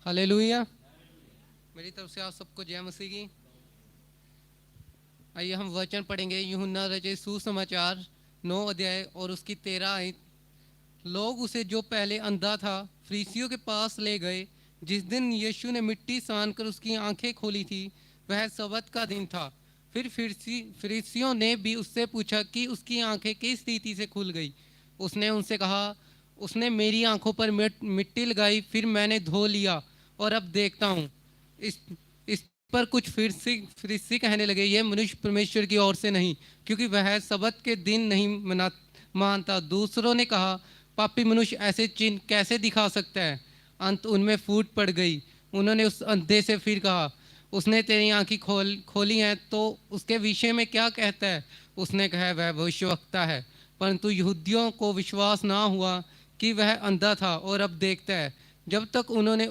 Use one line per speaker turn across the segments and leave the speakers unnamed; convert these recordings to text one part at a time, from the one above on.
Hallelujah. मेरी तरफ से आप सबको जय मसीह की। आइए हम वचन पढ़ेंगे। यूहन्ना रचित सुसमाचार 9 अध्याय और उसकी 13 आयत। लोग उसे जो पहले अंधा था फरीसियों के पास ले गए। जिस दिन यीशु ने मिट्टी सान कर उसकी आंखें खोली थी वह सबत का दिन था। फिर फरीसियों ने भी उससे पूछा कि उसकी आंखें किस रीति से खुल गई। उसने उनसे कहा, उसने मेरी आंखों पर मिट्टी लगाई, फिर मैंने धो लिया और अब देखता हूँ। इस पर कुछ फरीसी कहने लगे, यह मनुष्य परमेश्वर की ओर से नहीं, क्योंकि वह सबत के दिन नहीं मानता। दूसरों ने कहा, पापी मनुष्य ऐसे चिन्ह कैसे दिखा सकता है। अंत उनमें फूट पड़ गई। उन्होंने उस अंधे से फिर कहा, उसने तेरी आंखें खोली हैं तो उसके विषय में क्या कहता है। उसने कहा, वह भविष्यवक्ता है। परंतु यहूदियों को विश्वास ना हुआ कि वह अंधा था और अब देखता है। जब तक उन्होंने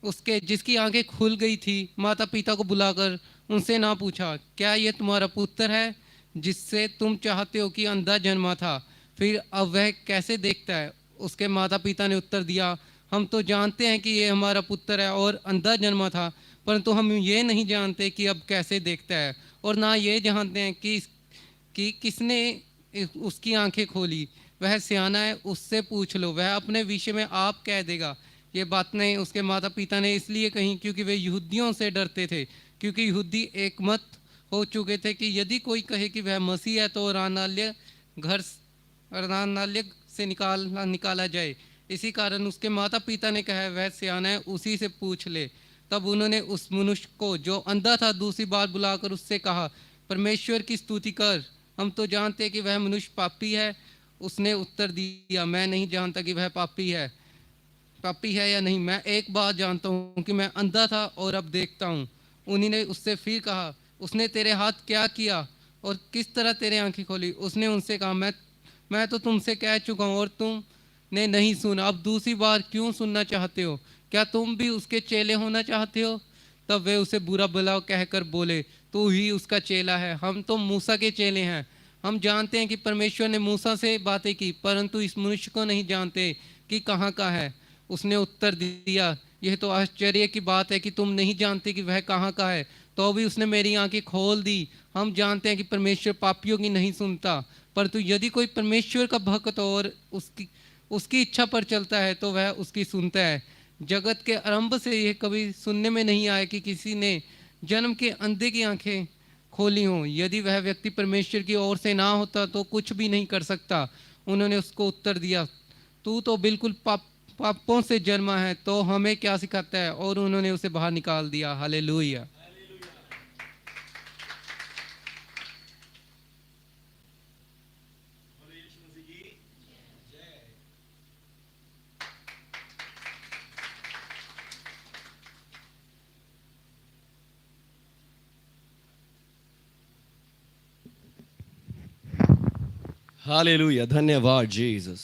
उसके जिसकी आंखें खुल गई थी माता पिता को बुलाकर उनसे ना पूछा, क्या ये तुम्हारा पुत्र है जिससे तुम चाहते हो कि अंधा जन्मा था, फिर अब वह कैसे देखता है। उसके माता पिता ने उत्तर दिया, हम तो जानते हैं कि ये हमारा पुत्र है और अंधा जन्मा था, परंतु हम ये नहीं जानते कि अब कैसे देखता है, और ना ये जानते हैं कि किसने उसकी आंखें खोली। वह सियाना है, उससे पूछ लो, वह अपने विषय में आप कह देगा। ये बातें उसके माता पिता ने इसलिए कही क्योंकि वे यहूदियों से डरते थे, क्योंकि यहूदी एकमत हो चुके थे कि यदि कोई कहे कि वह मसीह है तो आराधनालय से निकाला जाए। इसी कारण उसके माता पिता ने कहा, वह सियाना है, उसी से पूछ ले। तब उन्होंने उस मनुष्य को जो अंधा था दूसरी बार बुलाकर उससे कहा, परमेश्वर की स्तुति कर, हम तो जानते हैं कि वह मनुष्य पापी है। उसने उत्तर दिया, मैं नहीं जानता कि वह पापी है या नहीं। मैं एक बात जानता हूँ कि मैं अंधा था और अब देखता हूँ। उन्हीं ने उससे फिर कहा, उसने तेरे हाथ क्या किया और किस तरह तेरे आंखें खोली। उसने उनसे कहा, मैं तो तुमसे कह चुका हूँ और तुमने नहीं सुना, अब दूसरी बार क्यों सुनना चाहते हो। क्या तुम भी उसके चेले होना चाहते हो। तब वे उसे बुरा भला कहकर बोले, तू ही उसका चेला है, हम तो मूसा के चेले हैं। हम जानते हैं कि परमेश्वर ने मूसा से बातें की, परंतु इस मनुष्य को नहीं जानते कि कहाँ का है। उसने उत्तर दिया, यह तो आश्चर्य की बात है कि तुम नहीं जानते कि वह कहाँ का है, तो भी उसने मेरी आंखें खोल दी। हम जानते हैं कि परमेश्वर पापियों की नहीं सुनता, परंतु यदि कोई परमेश्वर का भक्त और उसकी इच्छा पर चलता है तो वह उसकी सुनता है। जगत के आरंभ से यह कभी सुनने में नहीं आया कि किसी ने जन्म के अंधे की आंखें खोली हों। यदि वह व्यक्ति परमेश्वर की ओर से ना होता तो कुछ भी नहीं कर सकता। उन्होंने उसको उत्तर दिया, तू तो बिल्कुल पापों से जन्मा है, तो हमें क्या सिखाता है। और उन्होंने उसे बाहर निकाल दिया। हालेलुया।
हालेलुया। धन्यवाद जीसस।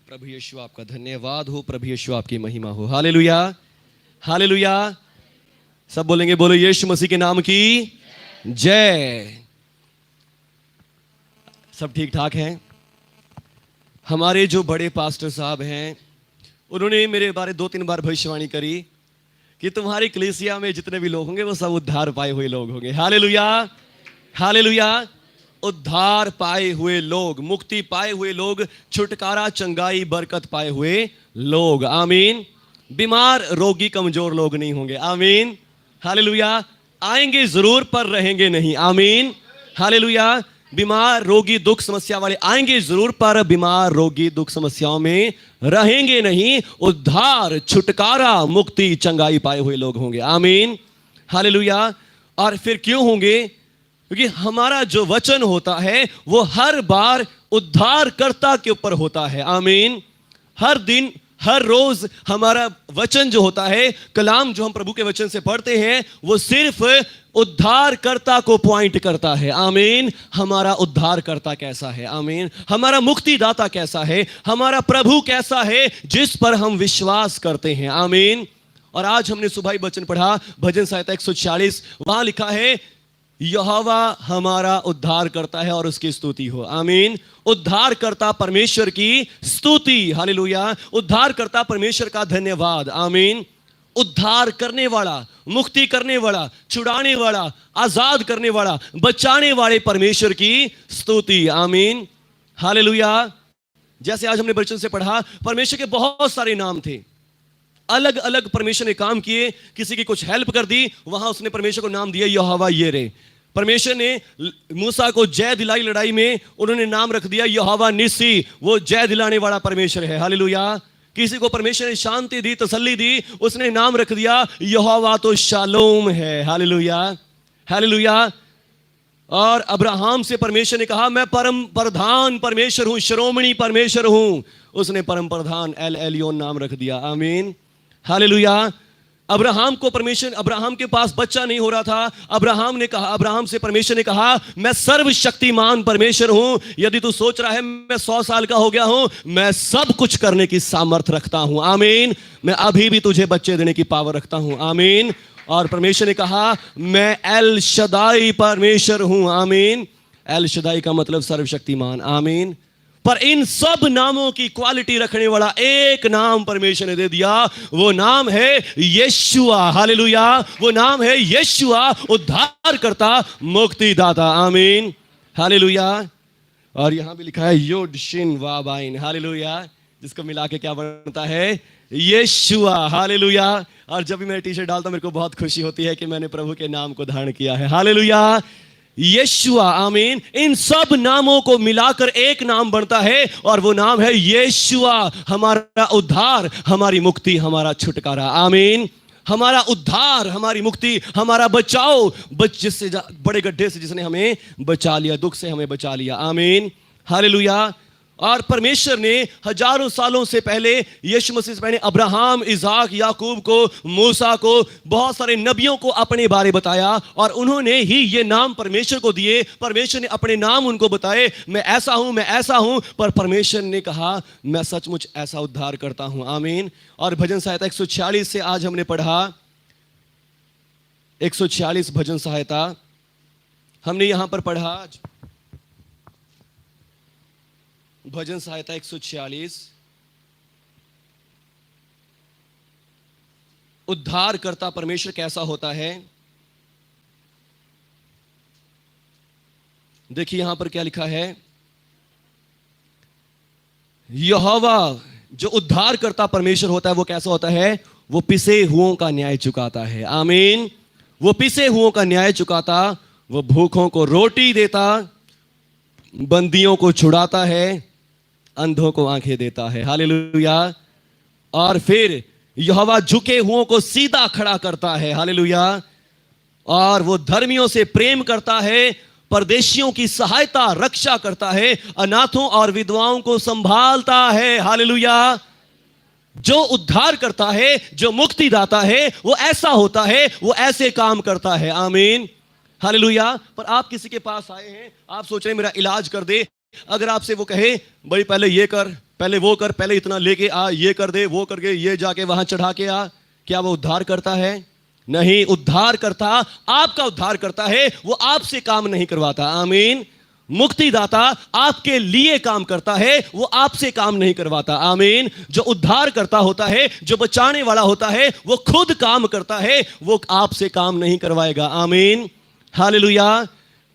प्रभु यीशु आपका धन्यवाद हो, प्रभु यीशु आपकी महिमा हो। Hallelujah, hallelujah. सब बोलेंगे, बोलो यीशु मसीह के नाम की जय। सब ठीक ठाक हैं। हमारे जो बड़े पास्टर साहब हैं उन्होंने मेरे बारे 2-3 बार भविष्यवाणी करी कि तुम्हारी कलीसिया में जितने भी लोग होंगे वो सब उद्धार पाए हुए लोग होंगे। Hallelujah, hallelujah. उद्धार पाए हुए लोग, मुक्ति पाए हुए लोग, छुटकारा, चंगाई, बरकत पाए हुए लोग। आमीन। बीमार, रोगी, कमजोर लोग नहीं होंगे। आमीन, हालेलुया। आएंगे जरूर पर रहेंगे नहीं। आमीन, हालेलुया। बीमार, रोगी, दुख समस्या वाले आएंगे जरूर पर बीमार, रोगी, दुख समस्याओं में रहेंगे नहीं। उद्धार, छुटकारा, मुक्ति, चंगाई पाए हुए लोग होंगे। आमीन, हालेलुया। और फिर क्यों होंगे? क्योंकि हमारा जो वचन होता है वो हर बार उद्धारकर्ता के ऊपर होता है। आमीन। हर दिन, हर रोज हमारा वचन जो होता है, कलाम जो हम प्रभु के वचन से पढ़ते हैं, वो सिर्फ उद्धारकर्ता को पॉइंट करता है। आमीन। हमारा उद्धारकर्ता कैसा है। आमीन। हमारा मुक्तिदाता कैसा है, हमारा प्रभु कैसा है जिस पर हम विश्वास करते हैं। आमीन। और आज हमने सुबह ही वचन पढ़ा, भजन संहिता 140, वहां लिखा है, यहोवा हमारा उद्धार करता है और उसकी स्तुति हो। आमीन। उद्धार करता परमेश्वर की स्तुति। हालेलुया। उद्धार करता परमेश्वर का धन्यवाद। आमीन। उद्धार करने वाला, मुक्ति करने वाला, छुड़ाने वाला, आजाद करने वाला, बचाने वाले परमेश्वर की स्तुति। आमीन, हालेलुया। जैसे आज हमने वचन से पढ़ा, परमेश्वर के बहुत सारे नाम थे, अलग अलग परमेश्वर ने काम किए। किसी की कुछ हेल्प कर दी, वहां उसने परमेश्वर को नाम दिया यहोवा यिरे। परमेश्वर ने मूसा को जय दिलाई लड़ाई में, उन्होंने नाम रख दिया यहोवा निसी, वो जय दिलाने वाला परमेश्वर है। हालेलुया। किसी को परमेश्वर ने शांति दी, तसल्ली दी, उसने नाम रख दिया यहोवा तो शालोम है। Hallelujah, hallelujah. और अब्राहम से परमेश्वर ने कहा मैं परम प्रधान परमेश्वर हूं, शिरोमणि परमेश्वर हूं, उसने परम प्रधान एल एलियोन नाम रख दिया। आमीन, हालेलुया। अब्राहम को परमेश्वर, अब्राहम के पास बच्चा नहीं हो रहा था, अब्राहम से परमेश्वर ने कहा मैं सर्वशक्तिमान परमेश्वर हूं, यदि तू सोच रहा है मैं 100 साल का हो गया हूं, मैं सब कुछ करने की सामर्थ रखता हूं। आमीन, मैं अभी भी तुझे बच्चे देने की पावर रखता हूं। आमीन। और परमेश्वर ने कहा मैं एल शदाई परमेश्वर हूं। आमीन, एल शदाई का मतलब सर्वशक्तिमान। आमीन। पर इन सब नामों की क्वालिटी रखने वाला एक नाम परमेश्वर ने दे दिया, वो नाम है यीशुआ। हालेलुया, वो नाम है यीशुआ, उद्धारकर्ता, मुक्तिदाता। आमीन, हालेलुया। और यहां भी लिखा है योड शिन वाबाइन। हालेलुया, जिसको मिला के क्या बनता है यीशुआ। हालेलुया। और जब भी मैं टी शर्ट डालता हूं मेरे को बहुत खुशी होती है कि मैंने प्रभु के नाम को धारण किया है। हालेलुया, यीशुआ। आमीन। इन सब नामों को मिलाकर एक नाम बनता है और वो नाम है यीशुआ। हमारा उद्धार, हमारी मुक्ति, हमारा छुटकारा। आमीन। हमारा उद्धार, हमारी मुक्ति, हमारा बचाओ, जिससे बड़े गड्ढे से जिसने हमें बचा लिया, दुख से हमें बचा लिया। आमीन, हालेलुया। और परमेश्वर ने हजारों सालों से पहले, यीशु मसीह से पहले अब्राहम, इसाक, याकूब को, मूसा को, बहुत सारे नबियों को अपने बारे बताया और उन्होंने ही ये नाम परमेश्वर को दिए। परमेश्वर ने अपने नाम उनको बताए, मैं ऐसा हूं, मैं ऐसा हूं। पर परमेश्वर ने कहा मैं सचमुच ऐसा उद्धार करता हूं। आमीन। और भजन सहायता 146 से आज हमने पढ़ा, 146 भजन सहायता हमने यहां पर पढ़ा। भजन सहायता 146, उद्धार करता परमेश्वर कैसा होता है। देखिए यहां पर क्या लिखा है, यहोवा जो उद्धार करता परमेश्वर होता है वो कैसा होता है, वो पिसे हुओं का न्याय चुकाता है। आमीन। वो पिसे हुओं का न्याय चुकाता, वो भूखों को रोटी देता, बंदियों को छुड़ाता है, अंधों को आंखें देता है। हालेलुया। और फिर यहोवा झुके हुओं को सीधा खड़ा करता है। हालेलुया। और वो धर्मियों से प्रेम करता है, परदेशियों की सहायता, रक्षा करता है, अनाथों और विधवाओं को संभालता है। हालेलुया। जो उद्धार करता है, जो मुक्ति दाता है, वो ऐसा होता है, वो ऐसे काम करता है। आमीन, हालेलुया। पर आप किसी के पास आए हैं, आप सोच रहे हैं मेरा इलाज कर दे, अगर आपसे वो कहे भाई पहले ये कर, पहले वो कर, पहले इतना लेके आ, ये कर दे, वो करके ये जाके वहां चढ़ा के आ, क्या वो उद्धार करता है? नहीं। उद्धार करता, आपका उद्धार करता है, वो आपसे काम नहीं करवाता। आमीन। मुक्तिदाता आपके लिए काम करता है, वो आपसे काम नहीं करवाता। आमीन। जो उद्धार करता होता है, जो बचाने वाला होता है, वो खुद काम करता है, वो आपसे काम नहीं करवाएगा। आमीन, हालेलुया।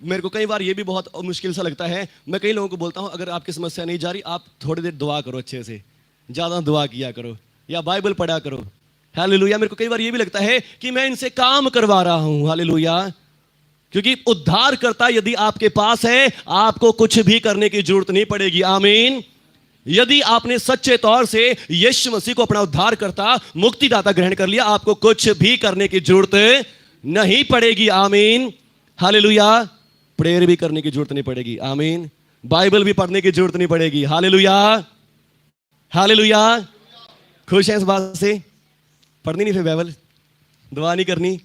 मेरे को कई बार ये भी बहुत मुश्किल सा लगता है, मैं कई लोगों को बोलता हूं अगर आपकी समस्या नहीं जा रही, आप थोड़ी देर दुआ करो, अच्छे से ज्यादा दुआ किया करो या बाइबल पढ़ा करो। हालेलुया। मेरे को कई बार ये भी लगता है कि मैं इनसे काम करवा रहा हूं। हालेलुया। क्योंकि उद्धार करता यदि आपके पास है, आपको कुछ भी करने की जरूरत नहीं पड़ेगी। आमीन। यदि आपने सच्चे तौर से यीशु मसीह को अपना उद्धार करता, मुक्तिदाता ग्रहण कर लिया, आपको कुछ भी करने की जरूरत नहीं पड़ेगी। आमीन, हालेलुया। प्रेयर भी करने की जरूरत नहीं पड़ेगी। आमीन। बाइबल भी पढ़ने की जरूरत नहीं पड़ेगी। Hallelujah, hallelujah. खुश हैं इस बात से? पढ़नी नहीं फिर बाइबल, दुआ नहीं करनी?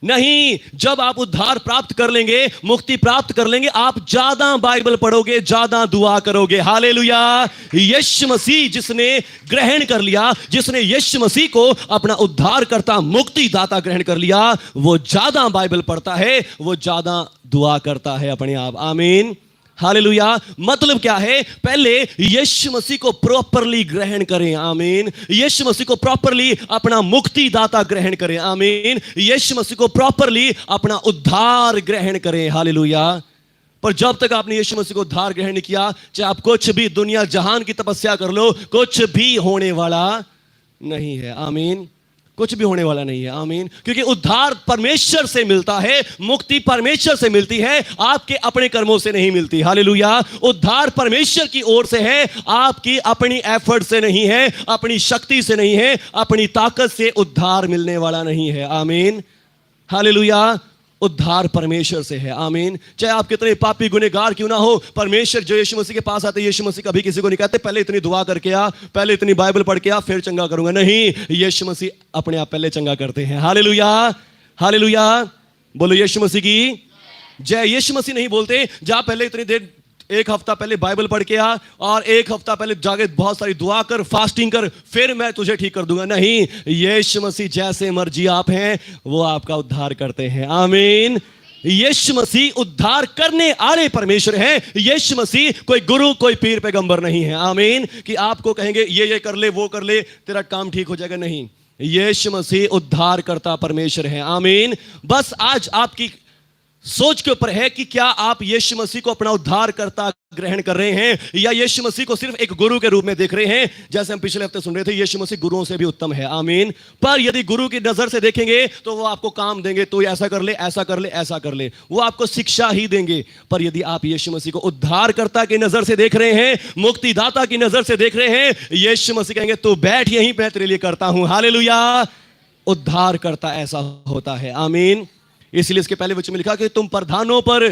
नहीं। जब आप उद्धार प्राप्त कर लेंगे, मुक्ति प्राप्त कर लेंगे, आप ज्यादा बाइबल पढ़ोगे, ज्यादा दुआ करोगे। हालेलुया। यीशु मसीह जिसने ग्रहण कर लिया, जिसने यीशु मसीह को अपना उद्धार करता, मुक्ति दाता ग्रहण कर लिया, वो ज्यादा बाइबल पढ़ता है, वो ज्यादा दुआ करता है अपने आप। आमीन, हालेलुया। मतलब क्या है? पहले यीशु मसीह को प्रॉपरली ग्रहण करें, आमीन। यीशु मसीह को प्रॉपरली अपना मुक्तिदाता ग्रहण करें, आमीन। यीशु मसीह को प्रॉपरली अपना उद्धार ग्रहण करें, हालेलुया। पर जब तक आपने यीशु मसीह को उद्धार ग्रहण नहीं किया, चाहे आप कुछ भी दुनिया जहान की तपस्या कर लो, कुछ भी होने वाला नहीं है, आमीन। कुछ भी होने वाला नहीं है, आमीन। क्योंकि उद्धार परमेश्वर से मिलता है, मुक्ति परमेश्वर से मिलती है, आपके अपने कर्मों से नहीं मिलती, हालेलुया। उद्धार परमेश्वर की ओर से है, आपकी अपनी एफर्ट से नहीं है, अपनी शक्ति से नहीं है, अपनी ताकत से उद्धार मिलने वाला नहीं है, आमीन, हालेलुया। उद्धार परमेश्वर से है, आमीन। चाहे आप कितने पापी गुनहगार क्यों ना हो, परमेश्वर जो यीशु मसीह के पास आते, यीशु मसीह कभी किसी को नहीं कहते पहले इतनी दुआ करके आ, पहले इतनी बाइबल पढ़ के आ, फिर चंगा करूंगा। नहीं, यीशु मसीह अपने आप पहले चंगा करते हैं, हालेलुया, हालेलुया। बोलो यीशु मसीह की जय। यीशु मसीह नहीं बोलते जा पहले इतनी देर, एक हफ्ता पहले बाइबल पढ़ के आ और एक हफ्ता पहले जाके बहुत सारी दुआ कर, फास्टिंग कर, फिर मैं तुझे ठीक कर दूंगा। नहीं, यीशु मसीह जैसे मर्जी आप हैं, वो आपका उद्धार करते हैं, आमीन। यीशु मसीह उद्धार करने वाले परमेश्वर हैं। यीशु मसीह कोई गुरु, कोई पीर पैगंबर नहीं है, आमीन, कि आपको कहेंगे ये कर ले, वो कर ले, तेरा काम ठीक हो जाएगा। नहीं, यीशु मसीह उद्धार करता परमेश्वर है, आमीन। बस आज आपकी सोच के ऊपर है कि क्या आप यीशु मसीह को अपना उद्धार करता ग्रहण कर रहे हैं, या यीशु मसीह को सिर्फ एक गुरु के रूप में देख रहे हैं। जैसे हम पिछले हफ्ते सुन रहे थे, यीशु मसीह गुरुओं से भी उत्तम है, आमीन। पर यदि गुरु की नजर से देखेंगे तो वो आपको काम देंगे, तो ऐसा कर ले, ऐसा कर ले, ऐसा कर ले, वो आपको शिक्षा ही देंगे। पर यदि आप यीशु मसीह को उद्धारकर्ता की नजर से देख रहे हैं, मुक्तिदाता की नजर से देख रहे हैं, यीशु मसीह कहेंगे तू बैठ, यहीं पे तेरे लिए करता हूं, हालेलुया। उद्धारकर्ता ऐसा होता है, आमीन। इसलिए इसके पहले वचन में लिखा कि तुम प्रधानों पर,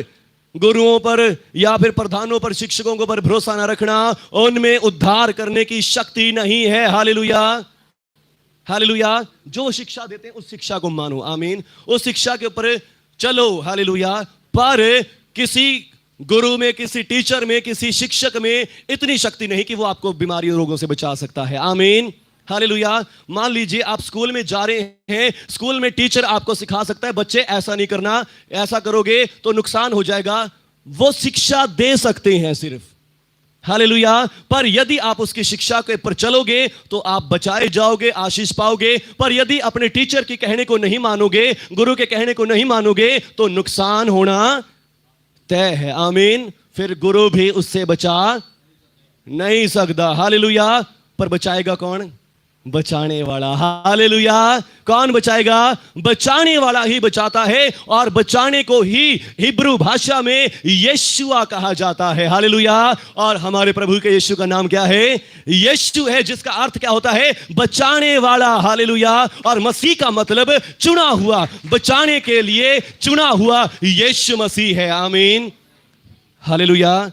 गुरुओं पर या फिर प्रधानों पर, शिक्षकों के ऊपर भरोसा ना रखना, उनमें उद्धार करने की शक्ति नहीं है, हालेलुया, हालेलुया। जो शिक्षा देते हैं उस शिक्षा को मानो, आमीन, उस शिक्षा के ऊपर चलो, हालेलुया। पर किसी गुरु में, किसी टीचर में, किसी शिक्षक में इतनी शक्ति नहीं कि वो आपको बीमारी और रोगों से बचा सकता है, आमीन, हालेलुया। मान लीजिए आप स्कूल में जा रहे हैं, स्कूल में टीचर आपको सिखा सकता है बच्चे ऐसा नहीं करना, ऐसा करोगे तो नुकसान हो जाएगा, वो शिक्षा दे सकते हैं सिर्फ, हालेलुया। पर यदि आप उसकी शिक्षा के पर चलोगे तो आप बचाए जाओगे, आशीष पाओगे। पर यदि अपने टीचर के कहने को नहीं मानोगे, गुरु के कहने को नहीं मानोगे, तो नुकसान होना तय है, आमीन। फिर गुरु भी उससे बचा नहीं सकता, हालेलुया। पर बचाएगा कौन? बचाने वाला, हालेलुया। कौन बचाएगा? बचाने वाला ही बचाता है, और बचाने को ही हिब्रू भाषा में यीशुआ कहा जाता है, हालेलुया। और हमारे प्रभु के यीशु का नाम क्या है? यीशु है, जिसका अर्थ क्या होता है? बचाने वाला, हालेलुया। और मसीह का मतलब चुना हुआ, बचाने के लिए चुना हुआ यीशु मसीह है, आमीन, हालेलुया।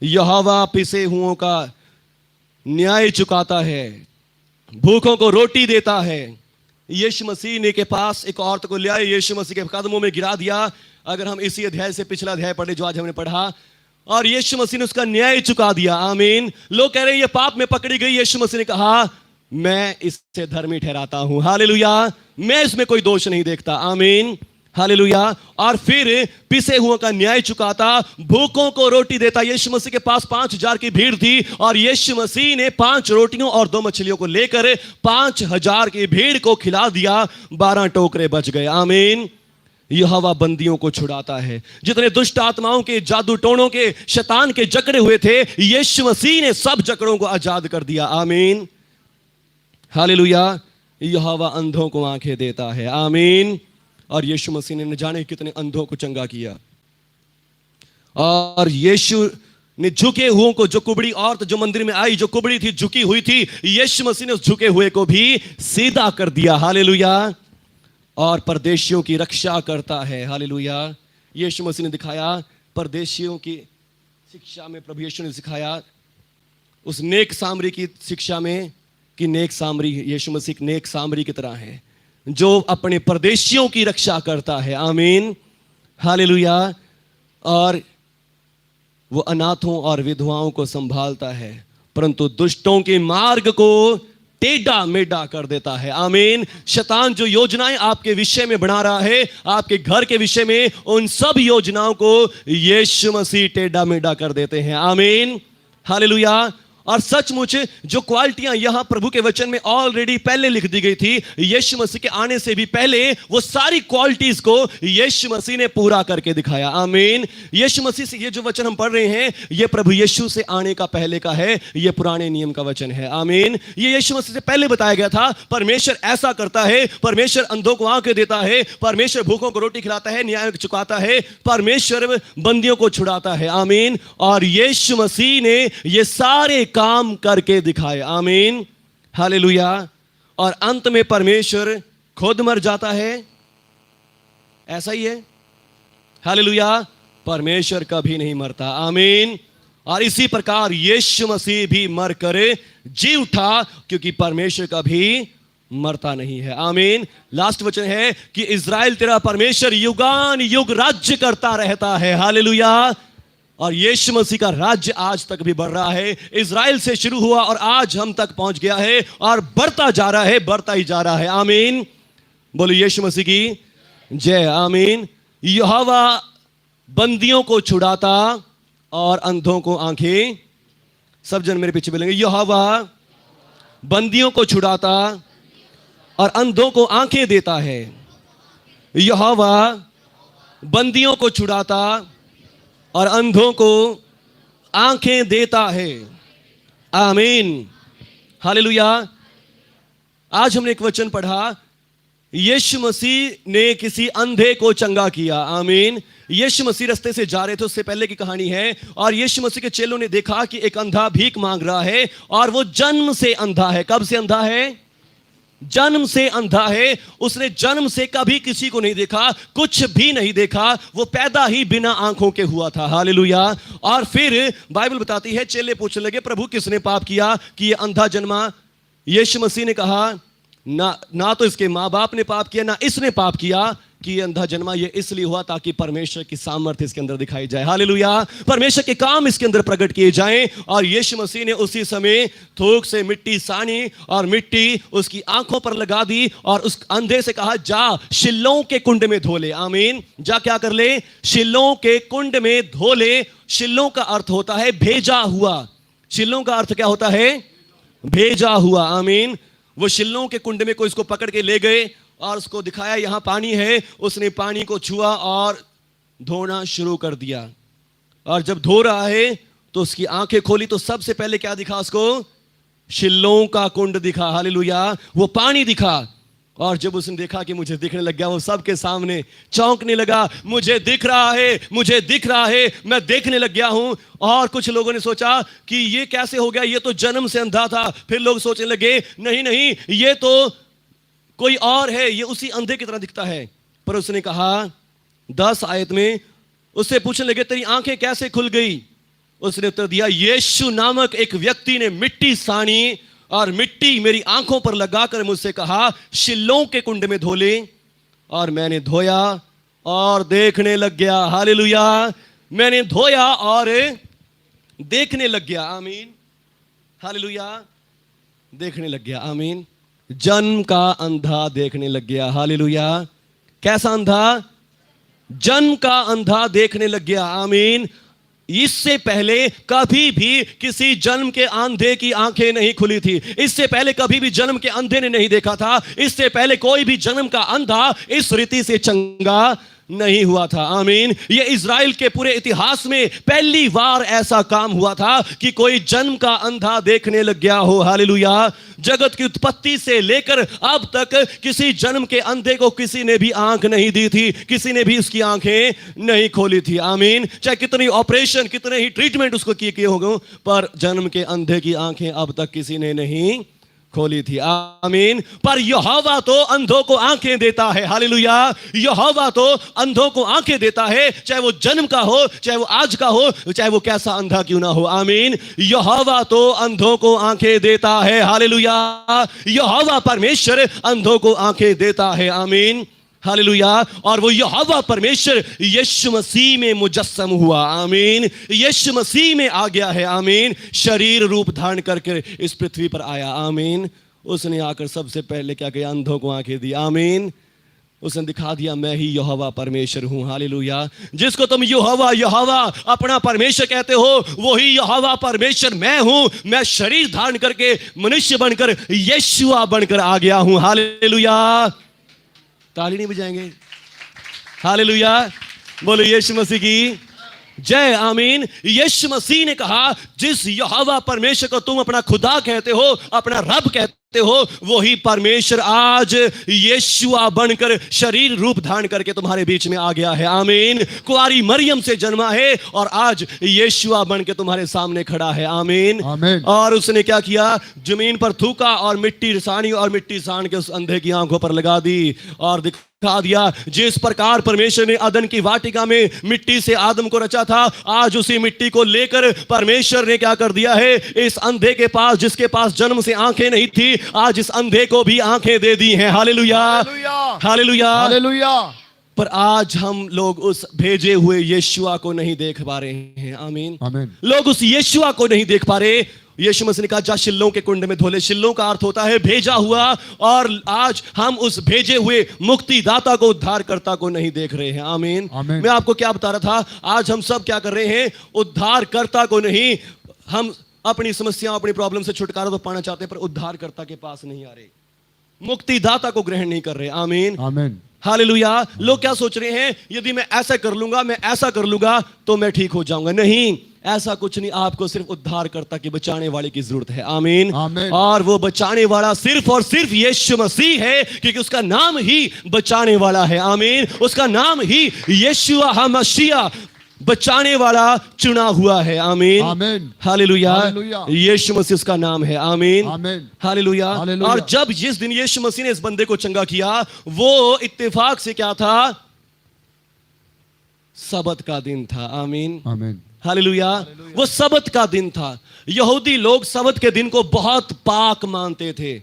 यहोवा पिसे हुओं का न्याय चुकाता है, भूखों को रोटी देता है। यीशु मसीह ने के पास एक औरत को ले आए, यीशु मसीह के कदमों में गिरा दिया। अगर हम इसी अध्याय से पिछला अध्याय पढ़े जो आज हमने पढ़ा, और यीशु मसीह ने उसका न्याय चुका दिया, आमीन। लोग कह रहे हैं ये पाप में पकड़ी गई, यीशु मसीह ने कहा मैं इससे धर्मी ठहराता हूं, हालेलुया। मैं इसमें कोई दोष नहीं देखता, आमीन, हालेलुया। और फिर पिसे हुओं का न्याय चुकाता, भूखों को रोटी देता। यीशु मसीह के पास 5000 की भीड़ थी, और यीशु मसीह ने 5 रोटियों और 2 मछलियों को लेकर 5000 की भीड़ को खिला दिया, 12 टोकरे बच गए, आमीन। यहोवा बंदियों को छुड़ाता है। जितने दुष्ट आत्माओं के, जादू टोनों के, शैतान के जकड़े हुए थे, यीशु मसीह ने सब जकड़ों को आजाद कर दिया, आमीन, हालेलुया। यहोवा अंधों को आंखें देता है, आमीन। और यीशु मसीह ने न जाने कितने अंधों को चंगा किया। और यीशु ने झुके हुओं को, जो कुबड़ी औरत जो मंदिर में आई, जो कुबड़ी थी, झुकी हुई थी, यीशु मसीह ने उस झुके हुए को भी सीधा कर दिया, हालेलुया। और परदेशियों की रक्षा करता है, हालेलुया। यीशु मसीह ने दिखाया परदेशियों की शिक्षा में, प्रभु यीशु ने सिखाया उस नेक सामरी की शिक्षा में कि नेक सामरी, यीशु मसीह नेक सामरी की तरह है जो अपने परदेशियों की रक्षा करता है, आमीन, हालेलुया। और वो अनाथों और विधवाओं को संभालता है, परंतु दुष्टों के मार्ग को टेढ़ा मेढ़ा कर देता है। आमीन। शैतान जो योजनाएं आपके विषय में बना रहा है, आपके घर के विषय में, उन सब योजनाओं को यीशु मसीह टेढ़ा मेढ़ा कर देते हैं। आमीन, हालेलुया। और सचमुच जो क्वालिटियां यहां प्रभु के वचन में ऑलरेडी पहले लिख दी गई थी, यीशु मसीह के आने से भी पहले, वो सारी क्वालिटीज को यीशु मसीह ने पूरा करके दिखाया। आमीन। यीशु मसीह से ये जो वचन हम पढ़ रहे हैं, ये प्रभु यीशु से आने का पहले का है, ये पुराने नियम का वचन है। आमीन। ये यीशु मसीह से पहले बताया गया था। परमेश्वर ऐसा करता है, परमेश्वर अंधों को आंखें देता है, परमेश्वर भूखों को रोटी खिलाता है, न्याय चुकाता है, परमेश्वर बंदियों को छुड़ाता है। आमीन। और यीशु मसीह ने ये सारे काम करके दिखाए। आमीन, हालेलुया। और अंत में परमेश्वर खुद मर जाता है, ऐसा ही है। हालेलुया। परमेश्वर कभी नहीं मरता। आमीन। और इसी प्रकार यीशु मसीह भी मर कर जी उठा, क्योंकि परमेश्वर कभी मरता नहीं है। आमीन। लास्ट वचन है कि इज़राइल तेरा परमेश्वर युगान युग राज्य करता रहता है। हालेलुया। और यीशु मसीह का राज्य आज तक भी बढ़ रहा है। इज़राइल से शुरू हुआ और आज हम तक पहुंच गया है और बढ़ता जा रहा है, बढ़ता ही जा रहा है। आमीन। बोलो यीशु मसीह की जय। आमीन। यहोवा बंदियों को छुड़ाता और अंधों को आंखें, सब जन मेरे पीछे बोलेंगे, यहोवा बंदियों को छुड़ाता और अंधों को आंखें देता है। यहोवा बंदियों को छुड़ाता और अंधों को आंखें देता है। आमीन, हालेलुया। आज हमने एक वचन पढ़ा, यीशु मसीह ने किसी अंधे को चंगा किया। आमीन। यीशु मसीह रास्ते से जा रहे थे, उससे पहले की कहानी है। और यीशु मसीह के चेलों ने देखा कि एक अंधा भीख मांग रहा है और वो जन्म से अंधा है। कब से अंधा है? जन्म से अंधा है। उसने जन्म से कभी किसी को नहीं देखा, कुछ भी नहीं देखा, वो पैदा ही बिना आंखों के हुआ था। हालेलुया। और फिर बाइबल बताती है, चेले पूछने लगे, प्रभु किसने पाप किया कि ये अंधा जन्मा? यीशु मसीह ने कहा, ना तो इसके माँ बाप ने पाप किया, ना इसने पाप किया कि ये अंधा जन्मा। ये इसलिए हुआ ताकि परमेश्वर की सामर्थ्य इसके अंदर दिखाई जाए। हालेलुया। परमेश्वर के काम इसके अंदर प्रकट किए जाएं। और यीशु मसीह ने उसी समय थूक से मिट्टी सानी और मिट्टी उसकी आंखों पर लगा दी और उस अंधे से कहा, जा शिलों के कुंड में धो ले। आमीन। जा क्या कर ले? शिलों के कुंड में धो ले। शिलों का अर्थ होता है भेजा हुआ। शिलों का अर्थ क्या होता है? भेजा हुआ। आमीन। वो शिलों के कुंड में कोई इसको पकड़ के ले गए और उसको दिखाया यहां पानी है। उसने पानी को छुआ और धोना शुरू कर दिया। और जब धो रहा है तो उसकी आंखें खोली तो सबसे पहले क्या दिखा उसको? शिलों का कुंड दिखा। हालेलुया। वो पानी दिखा। और जब उसने देखा कि मुझे दिखने लग गया, वो सबके सामने चौंकने लगा, मुझे दिख रहा है, मुझे दिख रहा है, मैं देखने लग गया हूं। और कुछ लोगों ने सोचा कि ये कैसे हो गया, ये तो जन्म से अंधा था। फिर लोग सोचने लगे, नहीं नहीं, ये तो कोई और है, ये उसी अंधे की तरह दिखता है। पर उसने कहा 10 आयत में, उससे पूछने लगे, तेरी आंखें कैसे खुल गई? उसने उत्तर दिया, यीशु नामक एक व्यक्ति ने मिट्टी सानी और मिट्टी मेरी आंखों पर लगाकर मुझसे कहा, शिलों के कुंड में धो ले। और मैंने धोया और देखने लग गया। हालेलुया। मैंने धोया और देखने लग गया। आमीन, हालेलुया। देखने लग गया। आमीन। जन्म का अंधा देखने लग गया। हालेलुया। कैसा अंधा? जन्म का अंधा देखने लग गया। आमीन। इससे पहले कभी भी किसी जन्म के अंधे की आंखें नहीं खुली थी। इससे पहले कभी भी जन्म के अंधे ने नहीं देखा था। इससे पहले कोई भी जन्म का अंधा इस रीति से चंगा नहीं हुआ था। आमीन। ये इज़राइल के पूरे इतिहास में पहली बार ऐसा काम हुआ था कि कोई जन्म का अंधा देखने लग गया हो। हालेलुया। जगत की उत्पत्ति से लेकर अब तक किसी जन्म के अंधे को किसी ने भी आंख नहीं दी थी, किसी ने भी उसकी आंखें नहीं खोली थी। आमीन। चाहे कितनी ऑपरेशन, कितने ही ट्रीटमेंट उसको किए होंगे, पर जन्म के अंधे की आंखें अब तक किसी ने नहीं खोली थी। आमीन। पर यहोवा तो अंधों को आंखें देता है। हालेलुया। यहोवा तो अंधों को आंखें देता है, चाहे वो जन्म का हो, चाहे वो आज का हो, चाहे वो कैसा अंधा क्यों ना हो। आमीन। यहोवा तो अंधों को आंखें देता है। हालेलुया। यहोवा परमेश्वर अंधों को आंखें देता है। आमीन, हालेलुया। और वो यहोवा परमेश्वर यीशु मसीह में मुजस्सम हुआ। आमीन। यीशु मसीह में आ गया है। आमीन। शरीर रूप धारण करके इस पृथ्वी पर आया। आमीन। उसने आकर सबसे पहले क्या किया, अंधों को आंखें दी। आमीन। उसने दिखा दिया मैं ही यहोवा परमेश्वर हूं। हालेलुया। जिसको तुम यहोवा यहोवा अपना परमेश्वर कहते हो, वही यहोवा परमेश्वर मैं हूं। मैं शरीर धारण करके मनुष्य बनकर यीशुआ बनकर आ गया हूं। हालेलुया। ताली नहीं बजाएंगे? हालेलुया। बोलो यीशु मसीह की जय। आमीन। यीशु मसीह ने कहा जिस यहोवा परमेश्वर को तुम अपना खुदा कहते हो, अपना रब कहते हो, वही परमेश्वर आज यीशुआ बनकर शरीर रूप धारण करके तुम्हारे बीच में आ गया है। आमीन। कुआरी मरियम से जन्मा है और आज यीशुआ बनकर तुम्हारे सामने खड़ा है। आमीन।
आमीन।
और उसने क्या किया, जमीन पर थूका और मिट्टी सानी और मिट्टी सान के उस अंधे की आंखों पर लगा दी और दिखा दिया जिस प्रकार परमेश्वर ने अदन की वाटिका में मिट्टी से आदम को रचा था, आज उसी मिट्टी को लेकर परमेश्वर ने क्या कर दिया है, इस अंधे के पास, जिसके पास जन्म से आंखें नहीं थी, आज इस अंधे को भी आंखें दे दी हैं। हालेलुया। हालेलुया।
हालेलुया।
पर आज हम लोग उस भेजे हुए यीशुआ को नहीं देख पा रहे हैं। आमीन।
आमीन।
लोग उस यीशुआ को नहीं देख पा रहे। यीशु मसीह ने कहा जा शिलोह के कुंड में धोले। शिलोह का अर्थ होता है भेजा हुआ, और आज हम उस भेजे हुए मुक्तिदाता को, उद्धारकर्ता को नहीं देख रहे हैं। आमीन।
आमीन।
मैं आपको क्या बता रहा था, आज हम सब क्या कर रहे हैं, उद्धारकर्ता को नहीं, हम अपनी समस्याओं अपनी प्रॉब्लम से छुटकारा तो पाना चाहते हैं, पर उद्धारकर्ता के पास नहीं आ रहे, मुक्तिदाता को ग्रहण नहीं कर रहे। आमीन।
आमीन।
हालेलुया। लोग क्या सोच रहे हैं, यदि मैं ऐसा कर लूंगा, मैं ऐसा कर लूंगा तो मैं ठीक हो जाऊंगा। नहीं, ऐसा कुछ नहीं। आपको सिर्फ उद्धारकर्ता की, बचाने वाले की जरूरत है। आमीन।
आमीन।
और वो बचाने वाला सिर्फ और सिर्फ यीशु मसीह है, क्योंकि उसका नाम ही बचाने वाला है। आमीन। उसका नाम ही यीशुआ हमशिया, बचाने वाला, चुना हुआ है। आमीन।
आमीन।
हालेलुया।
हालेलुया।
यीशु मसीह उसका नाम है। आमीन।
आमीन।
हालेलुया।
हालेलुया।
और जब जिस दिन यीशु मसीह ने इस बंदे को चंगा किया, वो इत्तेफाक से क्या था, सबत का दिन था। आमीन।
आमीन।
हालेलुया। वो सबत का दिन था। यहूदी लोग सबत के दिन को बहुत पाक मानते थे।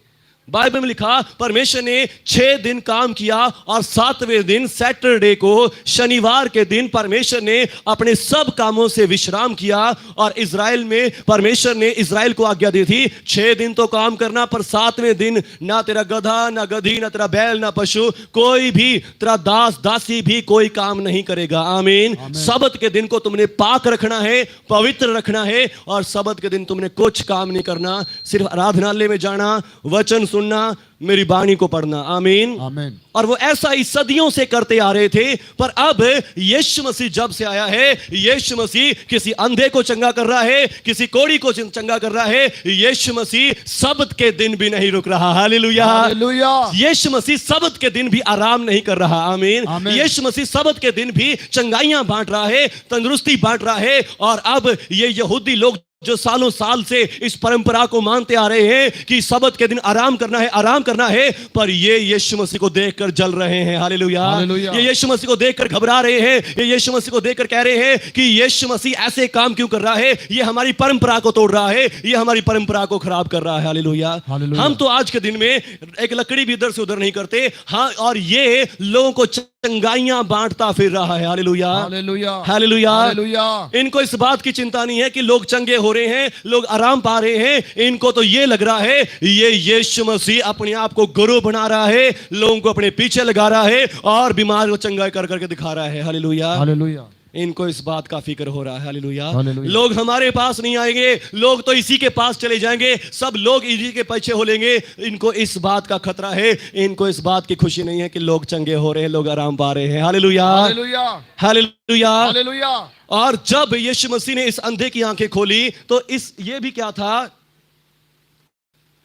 बाइबल में लिखा परमेश्वर ने 6 दिन काम किया और 7वें दिन सैटरडे को, शनिवार के दिन परमेश्वर ने अपने सब कामों से विश्राम किया। और इज़राइल में परमेश्वर ने इज़राइल को आज्ञा दी थी 6 दिन तो काम करना, पर 7वें दिन ना तेरा गधा, ना गधी, ना तेरा बैल, ना पशु, कोई भी तेरा दास दासी भी कोई काम नहीं करेगा। आमीन। सबत के दिन को तुमने पाक रखना है, पवित्र रखना है, और सबत के दिन तुमने कुछ काम नहीं करना, सिर्फ आराधनालय में जाना, वचन सुनना, मेरी बाणी को पढ़ना। आमीन।
आमीन।
और वो ऐसा ही सदियों से करते आ रहे थे। पर अब यीशु मसीह जब से आया है, यीशु मसीह किसी अंधे को चंगा कर रहा है, किसी कोढ़ी को चंगा कर रहा है। यीशु मसीह सबत के दिन भी नहीं रुक रहा। हालेलुया।
हालेलुया।
यीशु मसीह सबत के दिन भी आराम नहीं कर रहा। आमीन।
आमीन।
यीशु मसीह सबत के दिन भी चंगाइयां बांट रहा है, तंदुरुस्ती बांट रहा है। और अब ये यहूदी लोग जो सालों साल से इस परंपरा को मानते आ रहे हैं कि सबत के दिन आराम करना है, आराम करना है, पर ये यीशु मसीह को देखकर जल रहे हैं। हालेलुया।
हालेलुया।
ये यीशु मसीह को देखकर घबरा रहे हैं। ये यीशु मसीह को देखकर कह रहे हैं कि यीशु मसीह ऐसे काम क्यों कर रहा है, ये हमारी परंपरा को तोड़ रहा है, ये हमारी परंपरा को खराब कर रहा है। हालेलुया।
हालेलुया।
हम तो आज के दिन में एक लकड़ी भी इधर से उधर नहीं करते। हाँ, और ये लोगों को चंगाइयां बांटता फिर रहा है। हालेलुया।
हालेलुया।
हालेलुया।
हालेलुया।
इनको इस बात की चिंता नहीं है कि लोग चंगे हो रहे हैं, लोग आराम पा रहे हैं। इनको तो ये लग रहा है ये यीशु मसीह अपने आप को गुरु बना रहा है, लोगों को अपने पीछे लगा रहा है और बीमार को चंगा कर करके दिखा रहा है। हालेलुया।
हालेलुया।
इनको इस बात का फिक्र हो रहा है। हालेलुया।
हालेलुया।
लोग हमारे पास नहीं आएंगे, लोग तो इसी के पास चले जाएंगे, सब लोग इसी के पीछे हो लेंगे। इनको इस बात का खतरा है, इनको इस बात की खुशी नहीं है कि लोग चंगे हो रहे हैं, लोग आराम पा रहे हैं। हालेलुया।
हालेलुया।
हालेलुया।
हालेलुया।
और जब यीशु मसीह ने इस अंधे की आंखें खोली तो ये भी क्या था,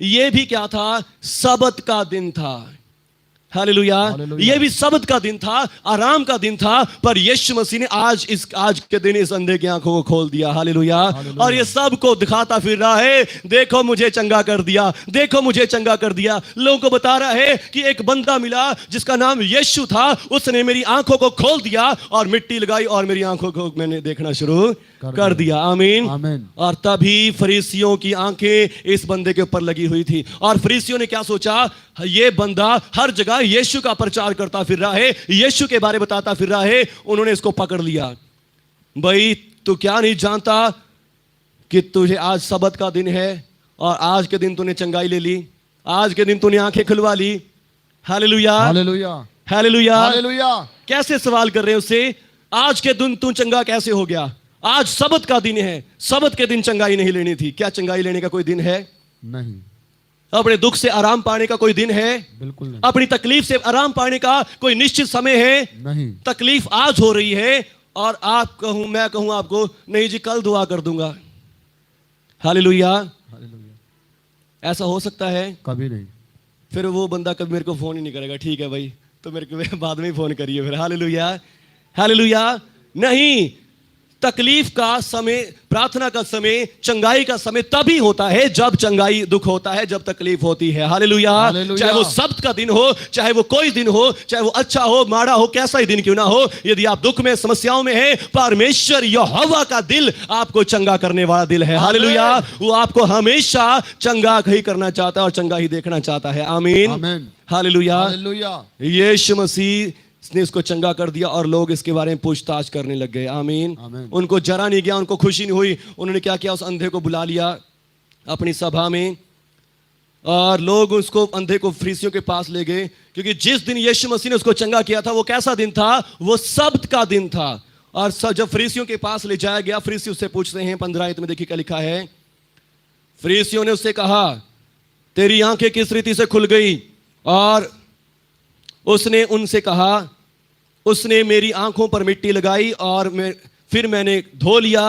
ये भी क्या था, सबत का दिन था। हालेलुया। ये भी सबत का दिन था, आराम का दिन था, पर यीशु मसीह ने आज के दिन इस अंधे की आंखों को खोल दिया। हालेलुया। और ये सबको दिखाता फिर रहा है, देखो मुझे चंगा कर दिया, देखो मुझे चंगा कर दिया। लोगों को बता रहा है कि एक बंदा मिला जिसका नाम यीशु था, उसने मेरी आंखों को खोल दिया और मिट्टी लगाई और मेरी आंखों को मैंने देखना शुरू कर दिया। आमीन।
आमीन।
और तभी फरीसियों की आंखें इस बंदे के ऊपर लगी हुई थी, और फरीसियों ने क्या सोचा, ये बंदा हर जगह यीशु का प्रचार करता फिर रहा है, यीशु के बारे बताता फिर रहा है। उन्होंने इसको पकड़ लिया। भाई तू क्या नहीं जानता कि तुझे आज सबत का दिन है और आज के दिन तूने चंगाई ले ली, आज के दिन तूने आंखें खुलवा ली। Hallelujah,
hallelujah,
hallelujah.
हालेलुया।
कैसे सवाल कर रहे हैं उससे, आज के दिन तू चंगा कैसे हो गया? आज सबत का दिन है, सबत के दिन चंगाई नहीं लेनी थी। क्या चंगाई लेने का कोई दिन है?
नहीं,
अपने दुख से आराम पाने का कोई दिन है?
बिल्कुल नहीं।
अपनी तकलीफ से आराम पाने का कोई निश्चित समय है?
नहीं।
तकलीफ आज हो रही है और मैं कहूं आपको, नहीं जी कल दुआ कर दूंगा। हालेलुया।
हालेलुया।
ऐसा हो सकता है?
कभी नहीं।
फिर वो बंदा कभी मेरे को फोन ही नहीं करेगा। ठीक है भाई, तो मेरे को बाद में ही फोन करिए फिर। Hallelujah, hallelujah. नहीं, तकलीफ का समय, प्रार्थना का समय, चंगाई का समय तभी होता है जब चंगाई दुख होता है, जब तकलीफ होती है। हालेलुया।
हालेलुया।
चाहे वो सब्त का दिन हो, चाहे वो कोई दिन हो, चाहे वो अच्छा हो माड़ा हो, कैसा ही दिन क्यों ना हो, यदि आप दुख में समस्याओं में हैं, परमेश्वर यहोवा का दिल आपको चंगा करने वाला दिल है। हालेलुया। वो आपको हमेशा चंगा ही करना चाहता है और चंगा ही देखना चाहता है। आमीन,
आमीन।
हालेलुया।
हालेलुया।
यीशु मसीह ने इसको चंगा कर दिया और लोग इसके बारे में पूछताछ करने लग गए। आमीन।
आमीन।
उनको जरा नहीं गया, उनको खुशी नहीं हुई। उन्होंने क्या किया, उस अंधे को बुला लिया अपनी सभा में और लोग उसको, अंधे को फरीसियों के पास ले गए, क्योंकि जिस दिन यीशु मसीह ने उसको चंगा किया था वो कैसा दिन था? वो सब्त का दिन था। और जब फरीसियों के पास ले जाया गया, फरीसी उससे पूछते हैं, 15 आयत में देखिए क्या लिखा है। फरीसियों ने उससे कहा, तेरी आंखें किस रीति से खुल गई? और उसने उनसे कहा, उसने मेरी आंखों पर मिट्टी लगाई और फिर मैंने धो लिया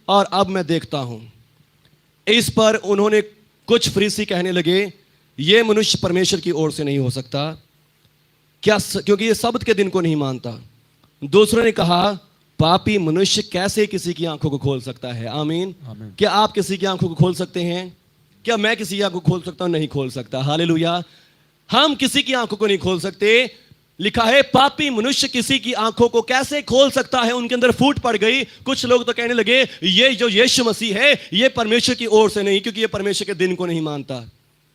और अब मैं देखता हूं। इस पर उन्होंने, कुछ फरीसी कहने लगे, यह मनुष्य परमेश्वर की ओर से नहीं हो सकता, क्या क्योंकि यह सब्त के दिन को नहीं मानता। दूसरों ने कहा, पापी मनुष्य कैसे किसी की आंखों को खोल सकता है? आमीन।
आमीन।
क्या आप किसी की आंखों को खोल सकते हैं? क्या मैं किसी की आंखों को खोल सकता हूं? नहीं खोल सकता। हालेलुया। हम किसी की आंखों को नहीं खोल सकते। लिखा है, पापी मनुष्य किसी की आंखों को कैसे खोल सकता है? उनके अंदर फूट पड़ गई। कुछ लोग तो कहने लगे, ये जो यीशु मसीह है ये परमेश्वर की ओर से नहीं, क्योंकि ये परमेश्वर के दिन को नहीं मानता।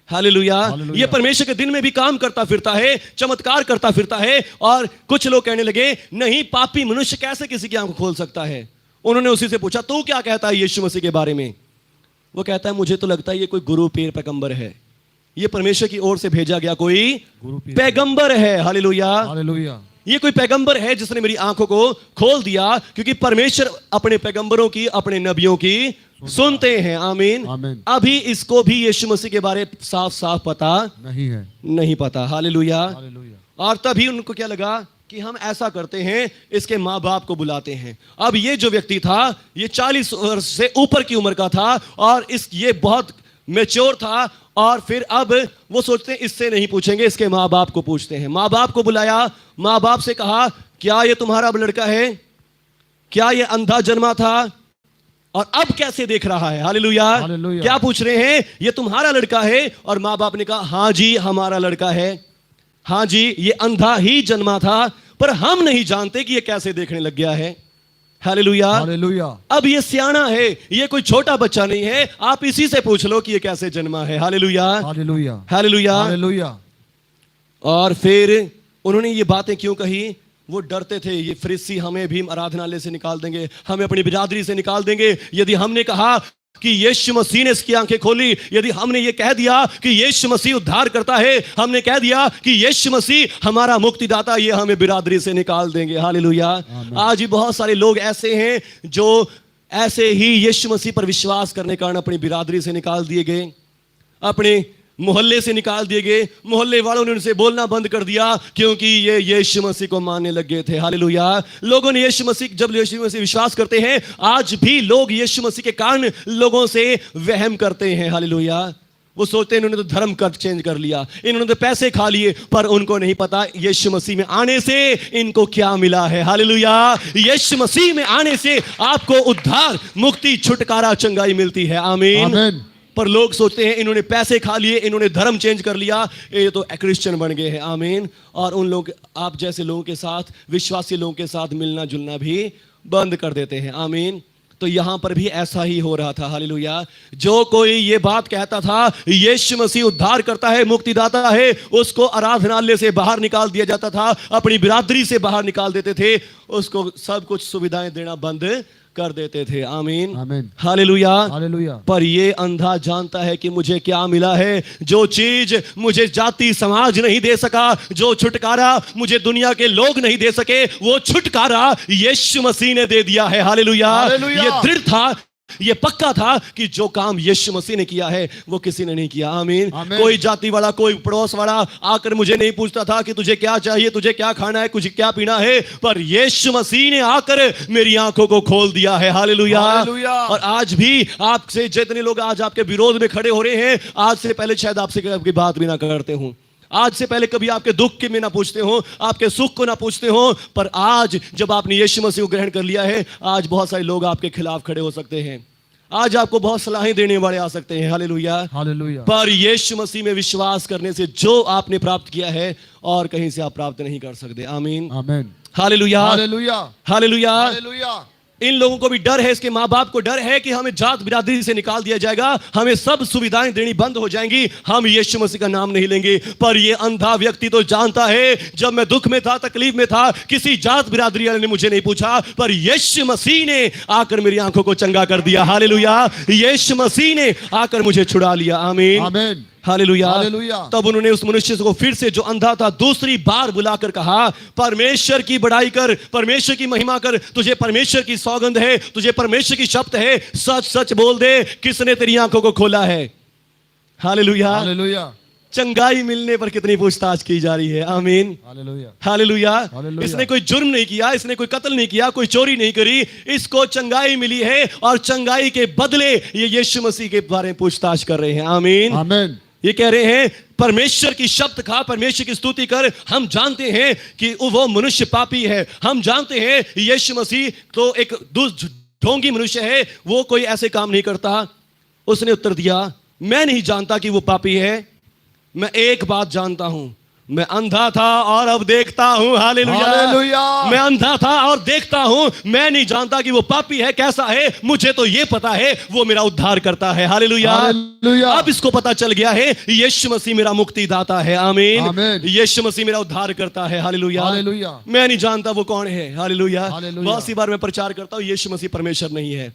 हालेलुया। ये परमेश्वर के दिन में भी काम करता फिरता है, चमत्कार करता फिरता है। और कुछ लोग कहने लगे, नहीं, पापी मनुष्य कैसे किसी की आंखों खोल सकता है? उन्होंने उसी से पूछा, तू क्या कहता है यीशु मसीह के बारे में? वो कहता है, मुझे तो लगता है ये कोई गुरु पीर पैगंबर है, ये परमेश्वर की ओर से भेजा गया कोई पैगंबर है। Hallelujah,
hallelujah.
ये कोई पैगंबर है जिसने मेरी आंखों को खोल दिया, क्योंकि परमेश्वर अपने पैगंबरों की, अपने नबियों की सुनते हैं। आमीन।
आमीन।
अभी इसको भी यीशु मसीह के बारे साफ साफ पता
नहीं है,
नहीं पता। हालेलुया।
हालेलुया।
और तभी उनको क्या लगा कि हम ऐसा करते हैं, इसके माँ बाप को बुलाते हैं। अब ये जो व्यक्ति था, ये 40 वर्ष से ऊपर की उम्र का था और ये बहुत मैच्योर था। और फिर अब वो सोचते हैं, इससे नहीं पूछेंगे, इसके माँ बाप को पूछते हैं। माँ बाप को बुलाया, माँ बाप से कहा, क्या ये तुम्हारा लड़का है? क्या ये अंधा जन्मा था और अब कैसे देख रहा है? हालेलुया।
हालेलुया।
क्या पूछ रहे हैं? ये तुम्हारा लड़का है? और माँ बाप ने कहा, हाँ जी हमारा लड़का है, हाँ जी ये अंधा ही जन्मा था, पर हम नहीं जानते कि ये कैसे देखने लग गया है। Hallelujah,
hallelujah.
अब ये सियाना है, ये कोई छोटा बच्चा नहीं है, आप इसी से पूछ लो कि ये कैसे जन्मा है। Hallelujah,
hallelujah,
hallelujah,
hallelujah.
और फिर उन्होंने ये बातें क्यों कही? वो डरते थे, ये फरीसी हमें भी आराधनालय से निकाल देंगे, हमें अपनी बिरादरी से निकाल देंगे यदि हमने कहा कि यीशु मसीह ने इसकी आंखें खोली, यदि हमने ये कह दिया कि यीशु मसीह उद्धार करता है, हमने कह दिया कि यीशु मसीह हमारा मुक्तिदाता, ये हमें बिरादरी से निकाल देंगे। हालेलुया। आज भी बहुत सारे लोग ऐसे हैं जो ऐसे ही यीशु मसीह पर विश्वास करने के कारण अपनी बिरादरी से निकाल दिए गए, अपने मोहल्ले से निकाल दिए गए। मोहल्ले वालों ने उनसे बोलना बंद कर दिया क्योंकि ये यीशु मसीह को मानने लग गए थे। हालेलुया। लोगों ने यीशु मसीह, जब यीशु मसीह विश्वास करते हैं, आज भी लोग यीशु मसीह के कारण लोगों से वहम करते हैं। हालेलुया। वो सोचते हैं इन्होंने तो धर्म कर चेंज कर लिया, इन्होंने तो पैसे खा लिए, पर उनको नहीं पता यीशु मसीह में आने से इनको क्या मिला है। हालेलुया। यीशु मसीह में आने से आपको उद्धार, मुक्ति, छुटकारा, चंगाई मिलती है। आमीन,
आमीन।
पर लोग सोचते हैं इन्होंने पैसे खा लिए, इन्होंने धर्म चेंज कर लिया, ये तो क्रिश्चियन बन गए हैं। आमीन। और उन लोग, आप जैसे लोगों के साथ, विश्वासी लोगों के साथ मिलना जुलना भी बंद कर देते हैं। आमीन। तो यहां पर भी ऐसा ही हो रहा था। हालेलुया। जो कोई ये बात कहता था यीशु मसीह उद्धार करता है, मुक्तिदाता है, उसको आराधनालय से बाहर निकाल दिया जाता था, अपनी बिरादरी से बाहर निकाल देते थे, उसको सब कुछ सुविधाएं देना बंद कर देते थे। आमीन
आमीन।
हालेलुया।
हालेलुया।
पर ये अंधा जानता है कि मुझे क्या मिला है, जो चीज मुझे जाति समाज नहीं दे सका, जो छुटकारा मुझे दुनिया के लोग नहीं दे सके, वो छुटकारा यीशु मसीह ने दे दिया है। हालेलुया।
हालेलुया।
ये दृढ़ था, ये पक्का था कि जो काम यीशु मसीह ने किया है वो किसी ने नहीं किया। आमीन।
आमीन।
कोई जाति वाला, कोई पड़ोस वाला आकर मुझे नहीं पूछता था कि तुझे क्या चाहिए, तुझे क्या खाना है, कुछ क्या पीना है, पर यीशु मसीह ने आकर मेरी आंखों को खोल दिया है। हालेलुया।
हालेलुया।
और आज भी आपसे जितने लोग आज आपके विरोध में खड़े हो रहे हैं, आज से पहले शायद आपसे कभी बात भी ना करते हूं, आज से पहले कभी आपके दुख के में ना पूछते हो, आपके सुख को ना पूछते हो, पर आज जब आपने यीशु मसीह को ग्रहण कर लिया है, आज बहुत सारे लोग आपके खिलाफ खड़े हो सकते हैं, आज आपको बहुत सलाहें देने वाले आ सकते हैं। हालेलुया।
हालेलुया।
पर यीशु मसीह में विश्वास करने से जो आपने प्राप्त किया है और कहीं से आप प्राप्त नहीं कर सकते। आमीन।
आमीन।
हालेलुया।
हालेलुया।
हालेलुया।
हालेलुया।
इन लोगों को भी डर है, इसके माँ बाप को डर है कि हमें जात बिरादरी से निकाल दिया जाएगा, हमें सब सुविधाएं देनी बंद हो जाएंगी, हम यीशु मसीह का नाम नहीं लेंगे। पर ये अंधा व्यक्ति तो जानता है, जब मैं दुख में था, तकलीफ में था, किसी जात बिरादरी वाले ने मुझे नहीं पूछा, पर यीशु मसीह ने आकर मेरी आंखों को चंगा कर दिया। हालेलुया। यीशु मसीह ने आकर मुझे छुड़ा लिया। आमीन।
आमीन।
हालेलुया।
हालेलुया।
तब उन्होंने उस मनुष्य को फिर से, जो अंधा था, दूसरी बार बुलाकर कहा, परमेश्वर की बड़ाई कर, परमेश्वर की महिमा कर, तुझे परमेश्वर की सौगंध है, तुझे परमेश्वर की शपथ है, सच सच बोल दे, किसने तेरी आंखों को खोला है। हालेलुया।
हालेलुया।
चंगाई मिलने पर कितनी पूछताछ की जा रही है। आमीन।
हालेलुया।
हालेलुया।
हालेलुया।
इसने कोई जुर्म नहीं किया, इसने कोई कत्ल नहीं किया, कोई चोरी नहीं करी, इसको चंगाई मिली है और चंगाई के बदले ये यीशु मसीह के बारे में पूछताछ कर रहे हैं। आमीन।
आमीन।
ये कह रहे हैं परमेश्वर की शब्द खा, परमेश्वर की स्तुति कर। हम जानते हैं कि वो मनुष्य पापी है, हम जानते हैं यीशु मसीह तो एक ढोंगी मनुष्य है, वो कोई ऐसे काम नहीं करता। उसने उत्तर दिया, मैं नहीं जानता कि वो पापी है, मैं एक बात जानता हूं, मैं अंधा था और अब देखता हूं। हालेलुया।
हालेलुया।
मैं अंधा था और देखता हूं, मैं नहीं जानता कि वो पापी है, कैसा है, मुझे तो ये पता है वो मेरा उद्धार करता है। हालेलुया।
हालेलुया।
अब इसको पता चल गया है यीशु मसीह मेरा मुक्तिदाता है। आमीन।
आमीन।
यीशु मसीह मेरा उद्धार करता है। हालेलुया।
हालेलुया।
मैं नहीं जानता वो कौन है। हालेलुया।
हालेलुया।
बहुत सी बार मैं प्रचार करता हूं यीशु मसीह परमेश्वर नहीं है।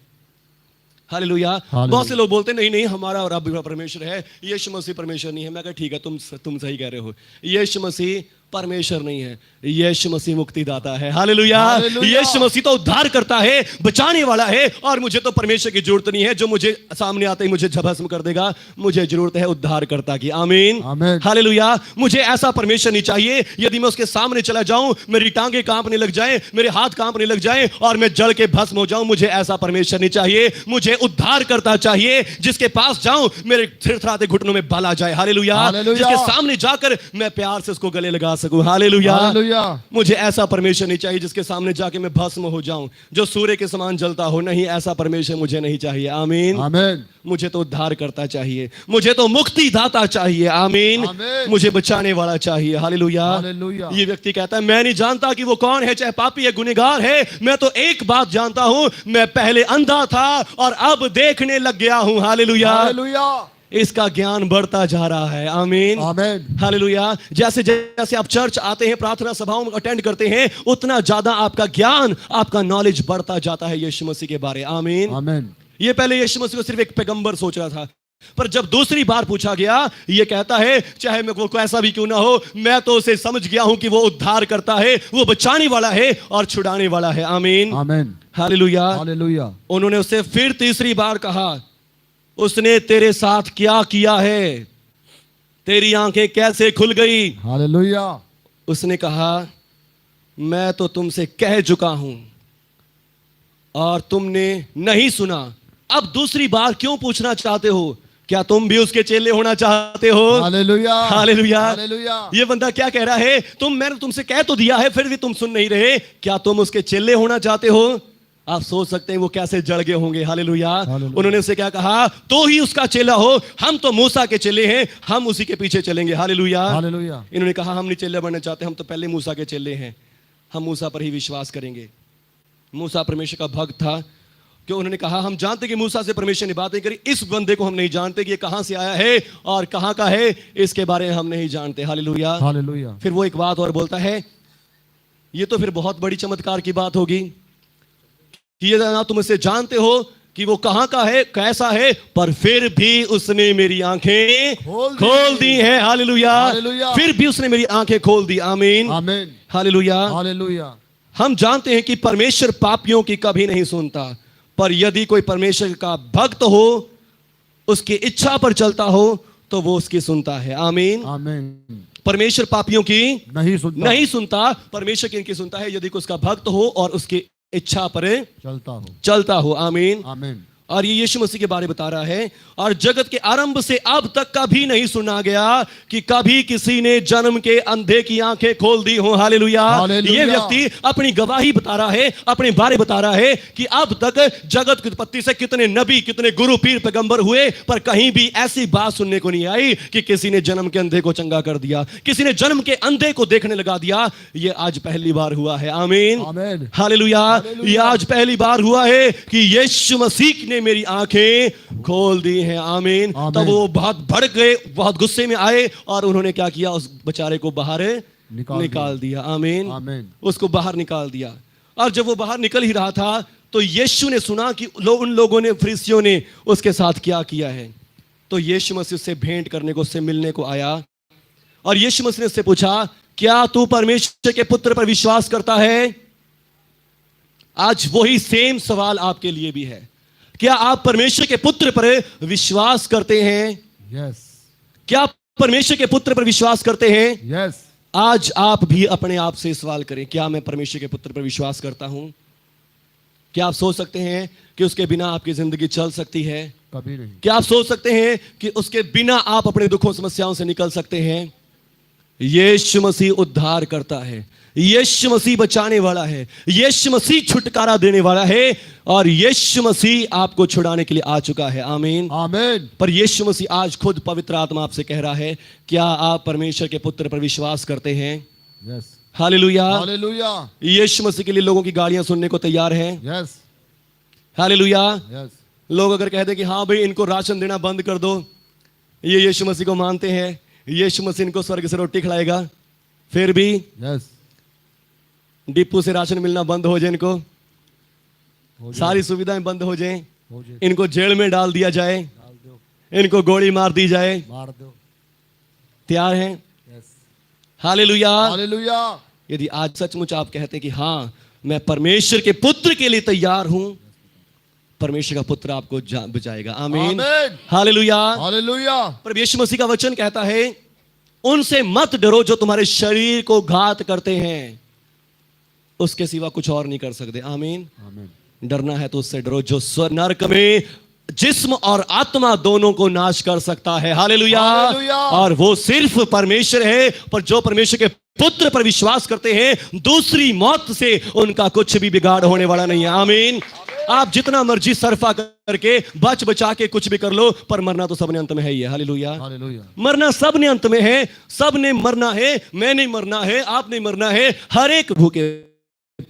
हालेलुया।
हालेलुया।
बहुत से लोग बोलते नहीं नहीं हमारा रब परमेश्वर है, यीशु मसीह परमेश्वर नहीं है। मैं कहा ठीक है, तुम सही कह रहे हो, यीशु मसीह परमेश्वर नहीं है, यीशु मसीह मुक्तिदाता है। हालेलुया।
हालेलुया।
यीशु मसीह तो उद्धार करता है, बचाने वाला है, और मुझे तो परमेश्वर की जरूरत नहीं है, जो मुझे सामने आते ही मुझे भस्म कर देगा। मुझे जरूरत है उद्धार करता की। आमीन।
आमीन।
हालेलुया। मुझे ऐसा परमेश्वर नहीं चाहिए, यदि मैं उसके सामने चला जाऊं, मेरी टांगे कांपने लग जाएं, मेरे हाथ कांपने लग जाएं और मैं जल के भस्म हो जाऊं, मुझे ऐसा परमेश्वर नहीं चाहिए। मुझे उद्धार करता चाहिए, जिसके पास जाऊं मेरे थरथराते घुटनों में बल आ जाए। हालेलुया।
हालेलुया।
जिसके सामने जाकर मैं प्यार से उसको गले लगा सकूं। हालेलुया।
हालेलुया।
मुझे ऐसा परमेश्वर नहीं चाहिए जिसके सामने जाके मैं भस्म हो जाऊं, जो सूर्य के समान जलता हो। नहीं, ऐसा परमेश्वर मुझे नहीं चाहिए। आमीन।
आमीन।
मुझे तो उद्धार करता चाहिए, मुझे तो मुक्ति दाता चाहिए। आमीन।
आमीन।
मुझे बचाने वाला चाहिए। हालेलुया।
हालेलुया।
ये व्यक्ति कहता है मैं नहीं जानता कि वो कौन है, चाहे पापी है, गुनहगार है, मैं तो एक बात जानता हूं, मैं पहले अंधा था और अब देखने लग गया हूं। हालेलुया।
हालेलुया।
इसका ज्ञान बढ़ता जा रहा है। आमीन।
आमीन।
हालेलुया। जैसे जैसे आप चर्च आते हैं, प्रार्थना सभाओं में अटेंड करते हैं, उतना ज्यादा आपका ज्ञान, आपका नॉलेज बढ़ता जाता है यीशु मसीह के बारे। आमीन।
आमीन।
ये पहले यीशु मसीह को सिर्फ एक पैगंबर सोच रहा था, पर जब दूसरी बार पूछा गया, ये कहता है चाहे मैं वो कैसा भी क्यों ना हो, मैं तो उसे समझ गया हूं कि वो उद्धार करता है, वो बचाने वाला है और छुड़ाने वाला है। आमीन।
आमीन।
हालेलुया।
हालेलुया।
उन्होंने उससे फिर तीसरी बार कहा, उसने तेरे साथ क्या किया है, तेरी आंखें कैसे खुल गई?
हालेलुया।
उसने कहा, मैं तो तुमसे कह चुका हूं और तुमने नहीं सुना। अब दूसरी बार क्यों पूछना चाहते हो? क्या तुम भी उसके चेले होना चाहते हो?
हालेलुया।
हालेलुया।
हालेलुया।
ये बंदा क्या कह रहा है, मैंने तुमसे कह तो दिया है, फिर भी तुम सुन नहीं रहे। क्या तुम उसके चेले होना चाहते हो? आप सोच सकते हैं वो कैसे जड़ गए होंगे। हालेलुया।
हालेलुया।
उन्होंने उसे क्या कहा, तो ही उसका चेला हो, हम तो मूसा के चेले हैं, हम उसी के पीछे चलेंगे। हालेलुया।
हालेलुया।
इन्होंने कहा हम नहीं चेले बनना चाहते, हम तो पहले मूसा के चेले हैं, हम मूसा पर ही विश्वास करेंगे। मूसा परमेश्वर का भक्त था, क्यों? उन्होंने कहा हम जानते कि मूसा से परमेश्वर ने बातें करी, इस बंदे को हम नहीं जानते कि ये कहां से आया है और कहां का है, इसके बारे में हम नहीं जानते। हालेलुया।
हालेलुया।
फिर वो एक बात और बोलता है, ये तो फिर बहुत बड़ी चमत्कार की बात होगी कि ये ना तुम इसे जानते हो कि वो कहां का है, कैसा है, पर फिर भी उसने मेरी आंखें खोल दी हैं। हालेलुया।
हालेलुया।
फिर भी उसने मेरी आंखें खोल दी। आमीन।
आमीन।
हालेलुया।
हालेलुया।
हम जानते हैं कि परमेश्वर पापियों की कभी नहीं सुनता, पर यदि कोई परमेश्वर का भक्त हो, उसकी इच्छा पर चलता हो, तो वो उसकी सुनता है। आमीन।
आमीन।
परमेश्वर पापियों की
नहीं सुनता,
परमेश्वर किनकी सुनता है? यदि कोई उसका भक्त हो और उसकी इच्छा पर
चलता हो।
आमीन।
आमीन।
और ये यीशु मसीह के बारे में बता रहा है। और जगत के आरंभ से अब तक कभी नहीं सुना गया कि कभी किसी ने जन्म के अंधे की आंखें खोल दी हो। हालेलुया।
हालेलुया।
ये व्यक्ति अपनी गवाही बता रहा है, अपने बारे बता रहा है कि अब तक जगत की उत्पत्ति से कितने नबी, कितने गुरु, पीर, पैगंबर हुए, पर कहीं भी ऐसी बात सुनने को नहीं आई कि किसी ने जन्म के अंधे को चंगा कर दिया, किसी ने जन्म के अंधे को देखने लगा दिया। ये आज पहली बार हुआ है। आमीन।
आमीन।
हालेलुया। ये आज पहली बार हुआ है कि यीशु मसीह ने मेरी आंखें खोल दी हैं। आमीन। तब वो बहुत भड़क गए, बहुत गुस्से में आए और उन्होंने क्या किया? उस बेचारे को बाहर निकाल दिया। आमीन।
आमीन।
उसको बाहर निकाल दिया। और जब वो बाहर निकल ही रहा था तो यीशु ने सुना कि उन लोगों ने, फरीसियों ने उसके साथ क्या किया है। तो यीशु मसीह उससे भेंट करने को, उससे मिलने को आया और यीशु मसीह ने उससे पूछा, क्या तू परमेश्वर के पुत्र पर विश्वास करता है? आज वही सेम सवाल आपके लिए भी है। क्या आप परमेश्वर के पुत्र पर विश्वास करते हैं?
यस।
क्या आप परमेश्वर के पुत्र पर विश्वास करते हैं?
यस।
आज आप भी अपने आप से सवाल करें, क्या मैं परमेश्वर के पुत्र पर विश्वास करता हूं? क्या आप सोच सकते हैं कि उसके बिना आपकी जिंदगी चल सकती है?
कभी नहीं।
क्या आप सोच सकते हैं कि उसके बिना आप अपने दुखों समस्याओं से निकल सकते हैं? यीशु मसीह उद्धार करता है, यीशु मसीह बचाने वाला है, यीशु मसीह छुटकारा देने वाला है और यीशु मसीह आपको छुड़ाने के लिए आ चुका है। आमीन।
आमीन।
पर यीशु मसीह आज खुद पवित्र आत्मा आपसे कह रहा है, क्या आप परमेश्वर के पुत्र पर विश्वास करते हैं?
यस।
हालेलुया।
हालेलुया।
यीशु मसीह के लिए लोगों की गालियां सुनने को तैयार हैं।
यस।
हालेलुया।
यस।
लोग अगर कह दें कि हाँ भाई इनको राशन देना बंद कर दो, ये यीशु मसीह को मानते हैं, यीशु मसीह इनको स्वर्ग से रोटी खिलाएगा, फिर भी
यस।
डिपो से राशन मिलना बंद हो जाए, इनको सारी सुविधाएं बंद हो जाएं, इनको जेल में डाल दिया जाए, इनको गोली मार दी जाए,
मार दो।
तैयार हैं?
यस।
हालेलुया।
हालेलुया।
यदि आज सचमुच आप कहते हैं कि हाँ मैं परमेश्वर के पुत्र के लिए तैयार हूं, परमेश्वर का पुत्र आपको बचाएगा। आमीन।
आमीन।
हालेलुया।
हालेलुया।
पर यीशु मसीह का वचन कहता है, उनसे मत डरो जो तुम्हारे शरीर को घात करते हैं, उसके सिवा कुछ और नहीं कर सकते। आमीन।
आमीन।
डरना है तो उससे डरो जो नरक में जिस्म और आत्मा दोनों को नाश कर सकता है। हालेलुया।
हालेलुया।
और वो सिर्फ परमेश्वर है, पर जो परमेश्वर के पुत्र पर विश्वास करते हैं, दूसरी मौत से उनका कुछ भी बिगाड़ होने वाला नहीं है। आमीन। आप जितना मर्जी सरफा करके बच बचा के कुछ भी कर लो, पर मरना तो सबने अंत में है ही है। हालेलुया।
हालेलुया।
मरना सबने अंत में है, सबने मरना है, मैंने मरना है, आपने मरना है। हर एक प्रभु के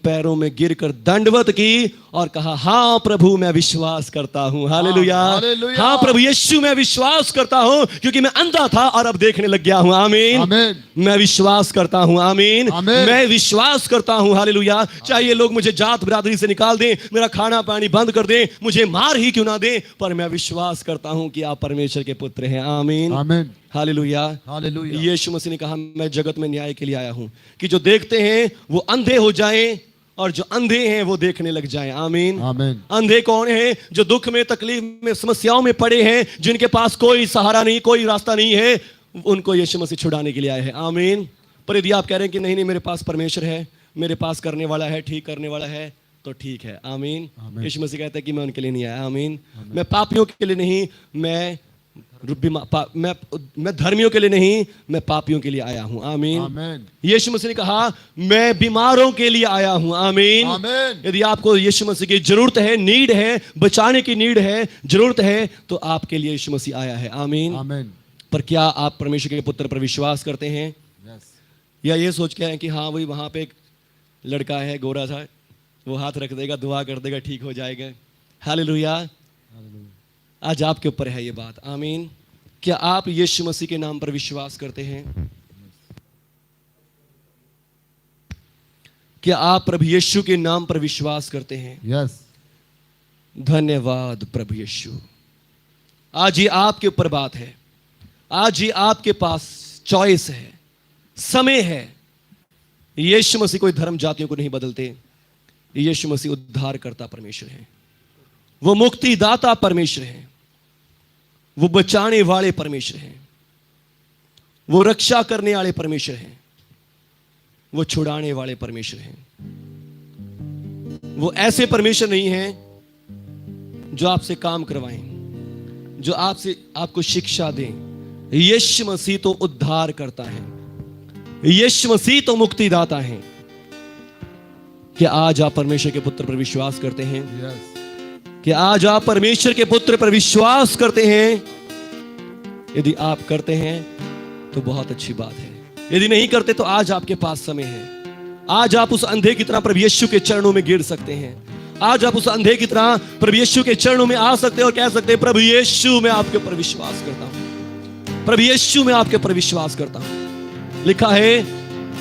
पैरों में गिरकर दंडवत की और कहा, हाँ प्रभु मैं विश्वास करता हूं। हालेलुया।
हालेलुया।
हाँ प्रभु यीशु मैं विश्वास करता हूं, क्योंकि मैं अंधा था और अब देखने लग गया हूं। आमीन।
आमीन।
मैं विश्वास करता हूं। आमीन।
आमीन।
मैं विश्वास करता हूं। हालेलुया। चाहे ये लोग मुझे जात बिरादरी से निकाल दें, मेरा खाना पानी बंद कर दें, मुझे मार ही क्यों ना दें, पर मैं विश्वास करता हूं कि आप परमेश्वर के पुत्र हैं। आमीन।
आमीन।
हालेलुया।
हालेलुया।
यीशु मसीह ने कहा, मैं जगत में न्याय के लिए आया हूं कि जो देखते हैं वो अंधे हो जाएं और जो अंधे हैं वो देखने लग जाएं। आमीन।
आमीन।
अंधे कौन हैं? जो दुख में, तकलीफ में, समस्याओं में पड़े हैं, जिनके पास कोई सहारा नहीं, कोई रास्ता नहीं है, उनको यीशु मसीह छुड़ाने के लिए आए हैं। आमीन। पर यदि आप कह रहे हैं कि नहीं नहीं मेरे पास परमेश्वर है, मेरे पास करने वाला है, ठीक करने वाला है, तो ठीक है। आमीन। यीशु मसीह कहता है कि मैं उनके लिए नहीं आया। आमीन। मैं पापियों के लिए नहीं, मैं धर्मियों के लिए नहीं, मैं पापियों के लिए आया हूं। आमीन।
आमीन।
यीशु मसीह ने कहा, मैं बीमारों के लिए आया हूं। आमीन।
आमीन।
यदि आपको यीशु मसीह की जरूरत है, नीड है, बचाने की नीड है, जरूरत है, तो आपके लिए यीशु मसीह आया है। आमीन।
आमीन।
पर क्या आप परमेश्वर के पुत्र पर विश्वास करते हैं,
यस।
या ये सोच के हैं कि हाँ वही वहां पे एक लड़का है गोरा सा, वो हाथ रख देगा, दुआ कर देगा, ठीक हो जाएगा। हालेलुया। आज आपके ऊपर है ये बात। आमीन। क्या आप यीशु मसीह के नाम पर विश्वास करते हैं? क्या आप प्रभु यीशु के नाम पर विश्वास करते हैं?
यस।
धन्यवाद प्रभु यीशु। आज ये आपके ऊपर बात है, आज ये आपके पास चॉइस है, समय है। यीशु मसीह कोई धर्म जातियों को नहीं बदलते। यीशु मसीह उद्धार करता परमेश्वर है, वो मुक्तिदाता परमेश्वर है, वो बचाने वाले परमेश्वर हैं, वो रक्षा करने वाले परमेश्वर हैं, वो छुड़ाने वाले परमेश्वर हैं। वो ऐसे परमेश्वर नहीं हैं जो आपसे काम करवाएं, जो आपको शिक्षा दें। यीशु मसीह तो उद्धार करता है, यीशु मसीह तो मुक्तिदाता है। क्या आज आप परमेश्वर के पुत्र पर विश्वास करते हैं? कि आज आप परमेश्वर के पुत्र पर विश्वास करते हैं? यदि आप करते हैं तो बहुत अच्छी बात है। यदि नहीं करते तो आज आपके पास समय है। आज आप उस अंधे की तरह प्रभु यीशु के चरणों में गिर सकते हैं। आज आप उस अंधे की तरह प्रभु यीशु के चरणों में आ सकते हैं और कह सकते हैं, प्रभु यीशु मैं आपके ऊपर विश्वास करता हूं, प्रभु यीशु मैं आपके ऊपर विश्वास करता हूं। लिखा है,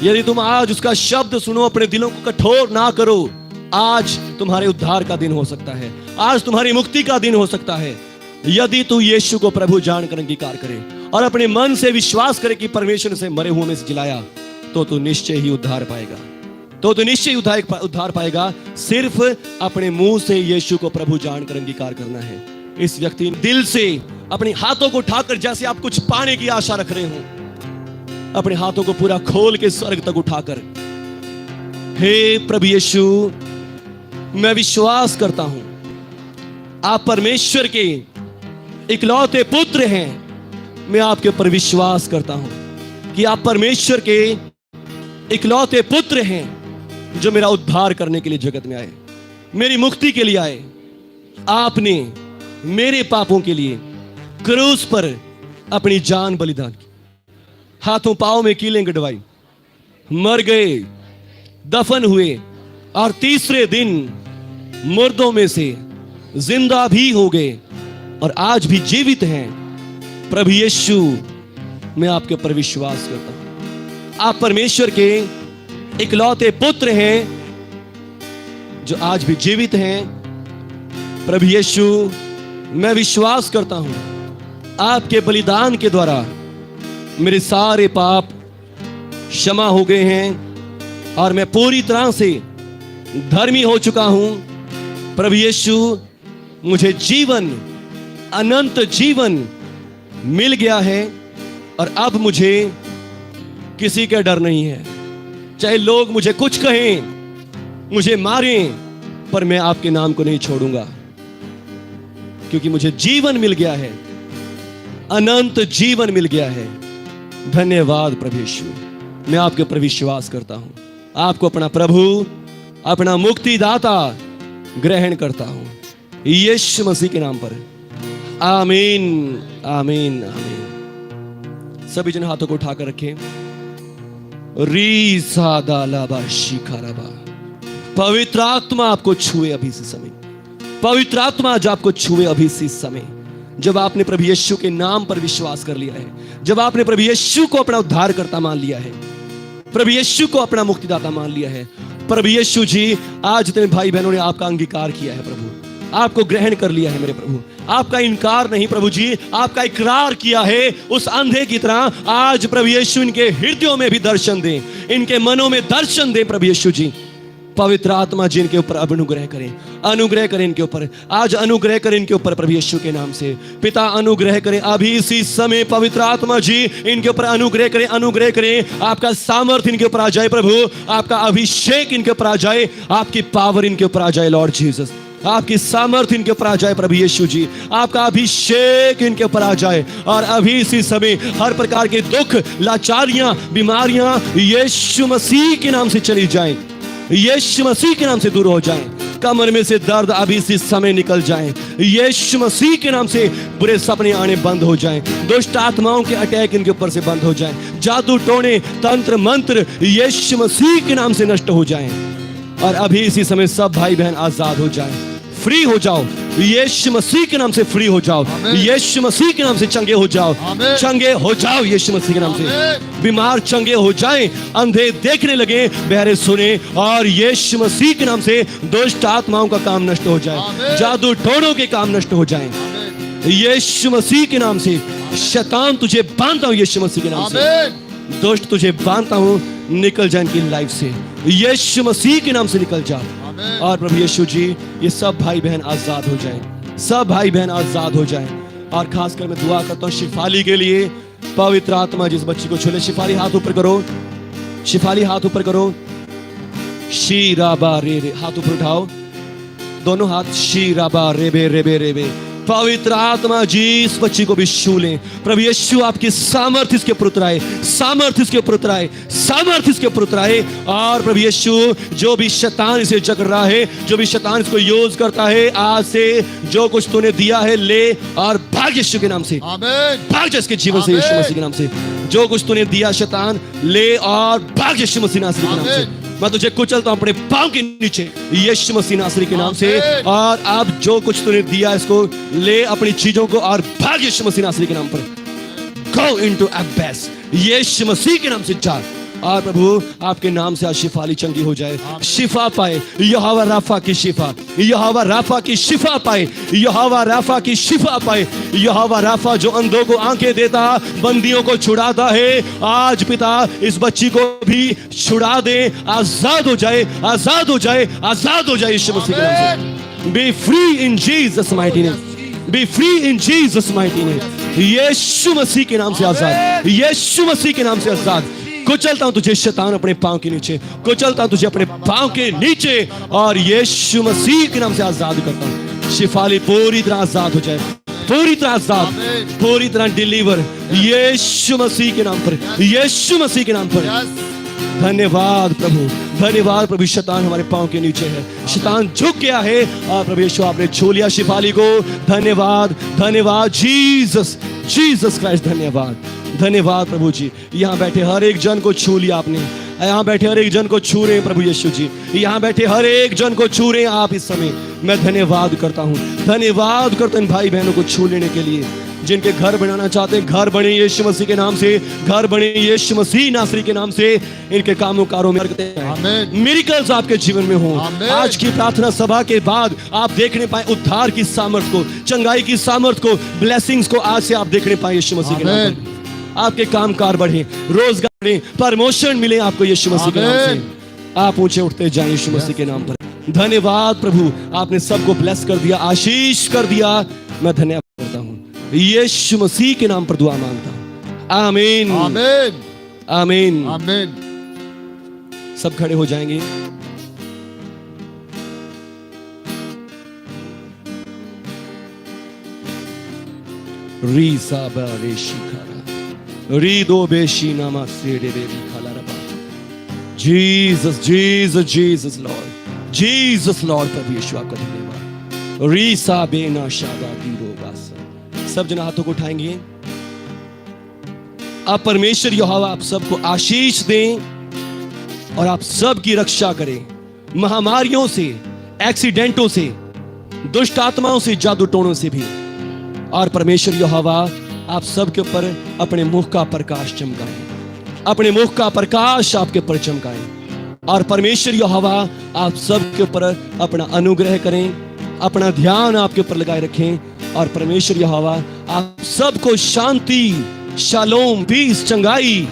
यदि तुम आज उसका शब्द सुनो, अपने दिलों को कठोर ना करो, आज तुम्हारे उद्धार का दिन हो सकता है, आज तुम्हारी मुक्ति का दिन हो सकता है। यदि तू यीशु को प्रभु जानकर अंगीकार करे और अपने मन से विश्वास करे कि परमेश्वर से मरे हुए में से जिलाया, तो तू निश्चय ही उद्धार पाएगा, तो तू निश्चय उद्धार पाएगा। सिर्फ अपने मुंह से यीशु को प्रभु जानकर अंगीकार करना है। इस व्यक्ति दिल से अपने हाथों को उठाकर, जैसे आप कुछ पाने की आशा रख रहे हो, अपने हाथों को पूरा खोल के स्वर्ग तक उठाकर, हे प्रभु यीशु मैं विश्वास करता हूं आप परमेश्वर के इकलौते पुत्र हैं। मैं आपके ऊपर विश्वास करता हूं कि आप परमेश्वर के इकलौते पुत्र हैं जो मेरा उद्धार करने के लिए जगत में आए, मेरी मुक्ति के लिए आए। आपने मेरे पापों के लिए क्रूस पर अपनी जान बलिदान की, हाथों पांव में कीलें गड़वाई, मर गए, दफन हुए और तीसरे दिन मुर्दों में से जिंदा भी हो गए और आज भी जीवित हैं। प्रभु यीशु मैं आपके ऊपर विश्वास करता हूं आप परमेश्वर के इकलौते पुत्र हैं जो आज भी जीवित हैं। प्रभु यीशु मैं विश्वास करता हूं आपके बलिदान के द्वारा मेरे सारे पाप क्षमा हो गए हैं और मैं पूरी तरह से धर्मी हो चुका हूं। प्रभु यीशु मुझे जीवन, अनंत जीवन मिल गया है और अब मुझे किसी का डर नहीं है। चाहे लोग मुझे कुछ कहें, मुझे मारें, पर मैं आपके नाम को नहीं छोड़ूंगा, क्योंकि मुझे जीवन मिल गया है, अनंत जीवन मिल गया है। धन्यवाद प्रभु यीशु। मैं आपके ऊपर विश्वास करता हूं, आपको अपना प्रभु, अपना मुक्तिदाता ग्रहण करता हूं, यीशु मसीह के नाम पर। आमीन, आमीन, आमीन। सभी जन हाथों को उठाकर रखें। री सादा लाबा शिखाराबा। पवित्र आत्मा आपको छुए अभी से समय, पवित्र आत्मा आज आपको छुए अभी से समय। जब आपने प्रभु यीशु के नाम पर विश्वास कर लिया है, जब आपने प्रभु यीशु को अपना उद्धारकर्ता मान लिया है, प्रभु यीशु को अपना मुक्तिदाता मान लिया है, प्रभु यीशु जी आज जितने भाई बहनों ने आपका अंगीकार किया है प्रभु, आपको ग्रहण कर लिया है मेरे प्रभु, आपका इनकार नहीं प्रभु जी, आपका इकरार किया है उस अंधे की तरह। आज प्रभु यीशु इनके हृदयों में भी दर्शन दें, इनके मनों में दर्शन दें प्रभु यीशु जी। पवित्र आत्मा जी इनके ऊपर अनुग्रह करें, अनुग्रह करें इनके ऊपर, आज अनुग्रह करें इनके ऊपर प्रभु यीशु के नाम से। पिता अनुग्रह करें अभी इसी समय, पवित्र आत्मा जी इनके ऊपर अनुग्रह करें, अनुग्रह करें। आपका सामर्थ्य इनके ऊपर आ जाए प्रभु, आपका अभिषेक इनके ऊपर आ जाए, आपकी पावर इनके ऊपर आ जाए लॉर्ड जीसस, आपकी सामर्थ्य इनके ऊपर आ जाए प्रभु यीशु जी, आपका अभिषेक इनके ऊपर आ जाए। और अभी इसी समय हर प्रकार के दुख, लाचारियां, बीमारियां यीशु मसीह के नाम से चली जाएं, यीशु मसीह के नाम से दूर हो जाएं। कमर में से दर्द अभी इसी समय निकल जाएं, यीशु मसीह के नाम से बुरे सपने आने बंद हो जाएं, दुष्ट आत्माओं के अटैक इनके ऊपर से बंद हो जाएं, जादू टोने, तंत्र मंत्र यीशु मसीह के नाम से नष्ट हो जाएं। और अभी इसी समय सब भाई बहन आजाद हो जाएं, फ्री हो जाओ, यीशु मसीह के नाम से फ्री हो जाओ, यीशु मसीह के नाम से चंगे हो जाओ, चंगे हो जाओ यीशु मसीह के नाम से। बीमार चंगे हो जाएं, अंधे देखने लगे, बहरे सुने, और यीशु मसीह के नाम से दुष्ट आत्माओं का काम नष्ट हो जाए, जादू टोनों के काम नष्ट हो जाएं यीशु मसीह के नाम से। शैतान तुझे बांधता हूं यीशु मसीह के नाम से, दुष्ट तुझे बांधता हूं, निकल जा इनकी लाइफ से यीशु मसीह के नाम से, निकल जा। और प्रभु यीशु जी, ये सब भाई बहन आजाद हो जाएं, सब भाई बहन आजाद हो जाएं। और खासकर मैं दुआ करता हूं शिफाली के लिए, पवित्र आत्मा जिस बच्ची को छूले, शिफाली हाथ ऊपर करो, शिफाली हाथ ऊपर करो, शीराबा रे रे, हाथ ऊपर उठाओ दोनों हाथ, शीराबा रेबे रेबे रेबे। पवित्र आत्मा जी इस बच्ची को भी छू लें। प्रभु यीशु आपकी सामर्थ्य इसके ऊपर उतराए, सामर्थ्य इसके ऊपर उतराए, सामर्थ्य इसके ऊपर उतराए। और प्रभु यीशु जो भी शैतान इसे जकड़ रहा है, जो भी शैतान इसको यूज करता है, आज से जो कुछ तूने दिया है ले और भाग यीशु के नाम से, भाग जा इसके जीवन से यीशु मसीह के नाम से। जो कुछ तूने दिया शैतान, ले और भाग यीशु मसीह नासरी के नाम से। मैं तुझे कुचलता हूं अपने पांव के नीचे यीशु मसीह नासरी के नाम से। और अब जो कुछ तूने दिया इसको ले, अपनी चीजों को, और भाग यीशु मसीह नासरी के नाम पर। गो इनटू अबैस, यीशु मसीह के नाम से जा। और प्रभु आपके नाम से आज शिफाली चंगी हो जाए, शिफा पाए, यहोवा राफा की शिफा, यहोवा राफा की शिफा पाए, यहोवा राफा की शिफा पाए। यहोवा राफा जो अंधों को आंखें देता, बंदियों को छुड़ाता है, आज पिता इस बच्ची को भी छुड़ा दे, आजाद हो जाए, आजाद हो जाए, आजाद हो जाए यीशु मसीह के नाम से। Be free in Jesus mighty name, be free in Jesus mighty name. यीशु मसीह के नाम से आजाद, यीशु मसीह के नाम से आजाद। कुचलता हूं तुझे शैतान अपने पांव के नीचे, कुचलता हूं तुझे अपने पांव के नीचे, और यीशु मसीह के नाम से आजाद करता हूं। शिफाली पूरी तरह आजाद हो जाए, पूरी तरह आजाद, पूरी तरह डिलीवर यीशु मसीह के नाम पर, यीशु मसीह के नाम पर। धन्यवाद प्रभु, धन्यवाद प्रभु। शैतान हमारे पांव के नीचे है, शैतान झुक गया है, और प्रभु यीशु आपने छू लिया शिफाली को। धन्यवाद, धन्यवाद जीसस, जीसस क्राइस्ट, धन्यवाद, धन्यवाद प्रभु जी। यहाँ बैठे हर एक जन को छू लिया आपने, यहाँ बैठे हर एक जन को छू रहे हैं प्रभु यीशु जी, यहाँ बैठे हर एक जन को छू रहे हैं आप इस समय। मैं धन्यवाद करता हूँ, धन्यवाद करता हूँ इन भाई बहनों को छू लेने के लिए, जिनके घर बनाना चाहते हैं, घर बने यीशु मसीह के नाम से, घर बने यीशु मसीह नासरी के नाम से। इनके कामों कारों में मिरेकल्स आपके जीवन में हो। आज की प्रार्थना सभा के बाद आप देखने पाए उद्धार की सामर्थ को, चंगाई की सामर्थ को, ब्लेसिंग्स को आज से आप देखने पाए यीशु मसीह के नाम पर। आपके कामकाज बढ़े, रोजगार बढ़े, प्रमोशन मिले आपको यीशु मसीह के नाम से। आप ऊंचे उठते जाएं यीशु मसीह के नाम पर। धन्यवाद प्रभु, आपने सबको ब्लेस कर दिया, आशीष कर दिया। मैं धन्यवाद करता हूँ, यीशु मसीह के नाम पर दुआ मांगता हूँ, आमीन,
आमीन,
आमीन,
आमीन।
सब खड़े हो जाएंगे। रीसा बारेशी खारा, रीदो बेशी नामा सेडे बेबी खाला रबा। Jesus, Jesus, Jesus Lord, Jesus Lord. प्रभु यीशु आपका धन्यवाद। रीसा बेना शादा दीरो बासा। सब जन हाथों को उठाएंगे। आप परमेश्वर यहोवा आप सबको आशीष दें और आप सबकी रक्षा करें महामारियों से, एक्सीडेंटों से, दुष्ट आत्माओं से, जादू टोनों से भी। और परमेश्वर यहोवा आप सबके ऊपर अपने मुख का प्रकाश चमकाएं, अपने मुख का प्रकाश आपके ऊपर चमकाएं। और परमेश्वर यहोवा आप सबके ऊपर अपना अनुग्रह करें, अपना ध्यान आपके ऊपर लगाए रखें। और परमेश्वर यहोवा आप सबको शांति, शालोम, पीस, चंगाई,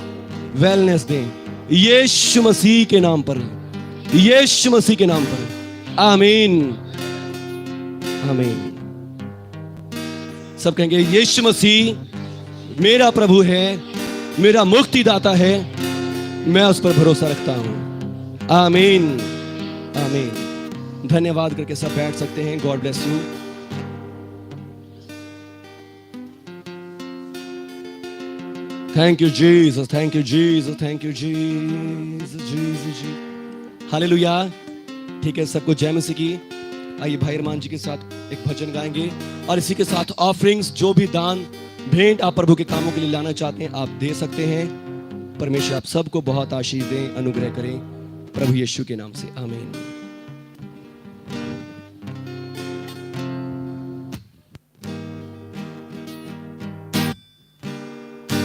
वेलनेस दें यीशु मसीह के नाम पर, यीशु मसीह के नाम पर। आमीन, आमीन। सब कहेंगे यीशु मसीह मेरा प्रभु है, मेरा मुक्तिदाता है, मैं उस पर भरोसा रखता हूं। आमीन, आमीन। धन्यवाद करके सब बैठ सकते हैं। God bless you. Thank you Jesus, thank you Jesus, thank you Jesus, Jesus ji. Hallelujah. ठीक है, सबको जय मसीह की। आइए भाई अरमान जी के साथ एक भजन गाएंगे और इसी के साथ ऑफरिंग्स, जो भी दान भेंट आप प्रभु के कामों के लिए लाना चाहते हैं आप दे सकते हैं। परमेश्वर आप सबको बहुत आशीष दें, अनुग्रह करें प्रभु यीशु के नाम से। आमीन।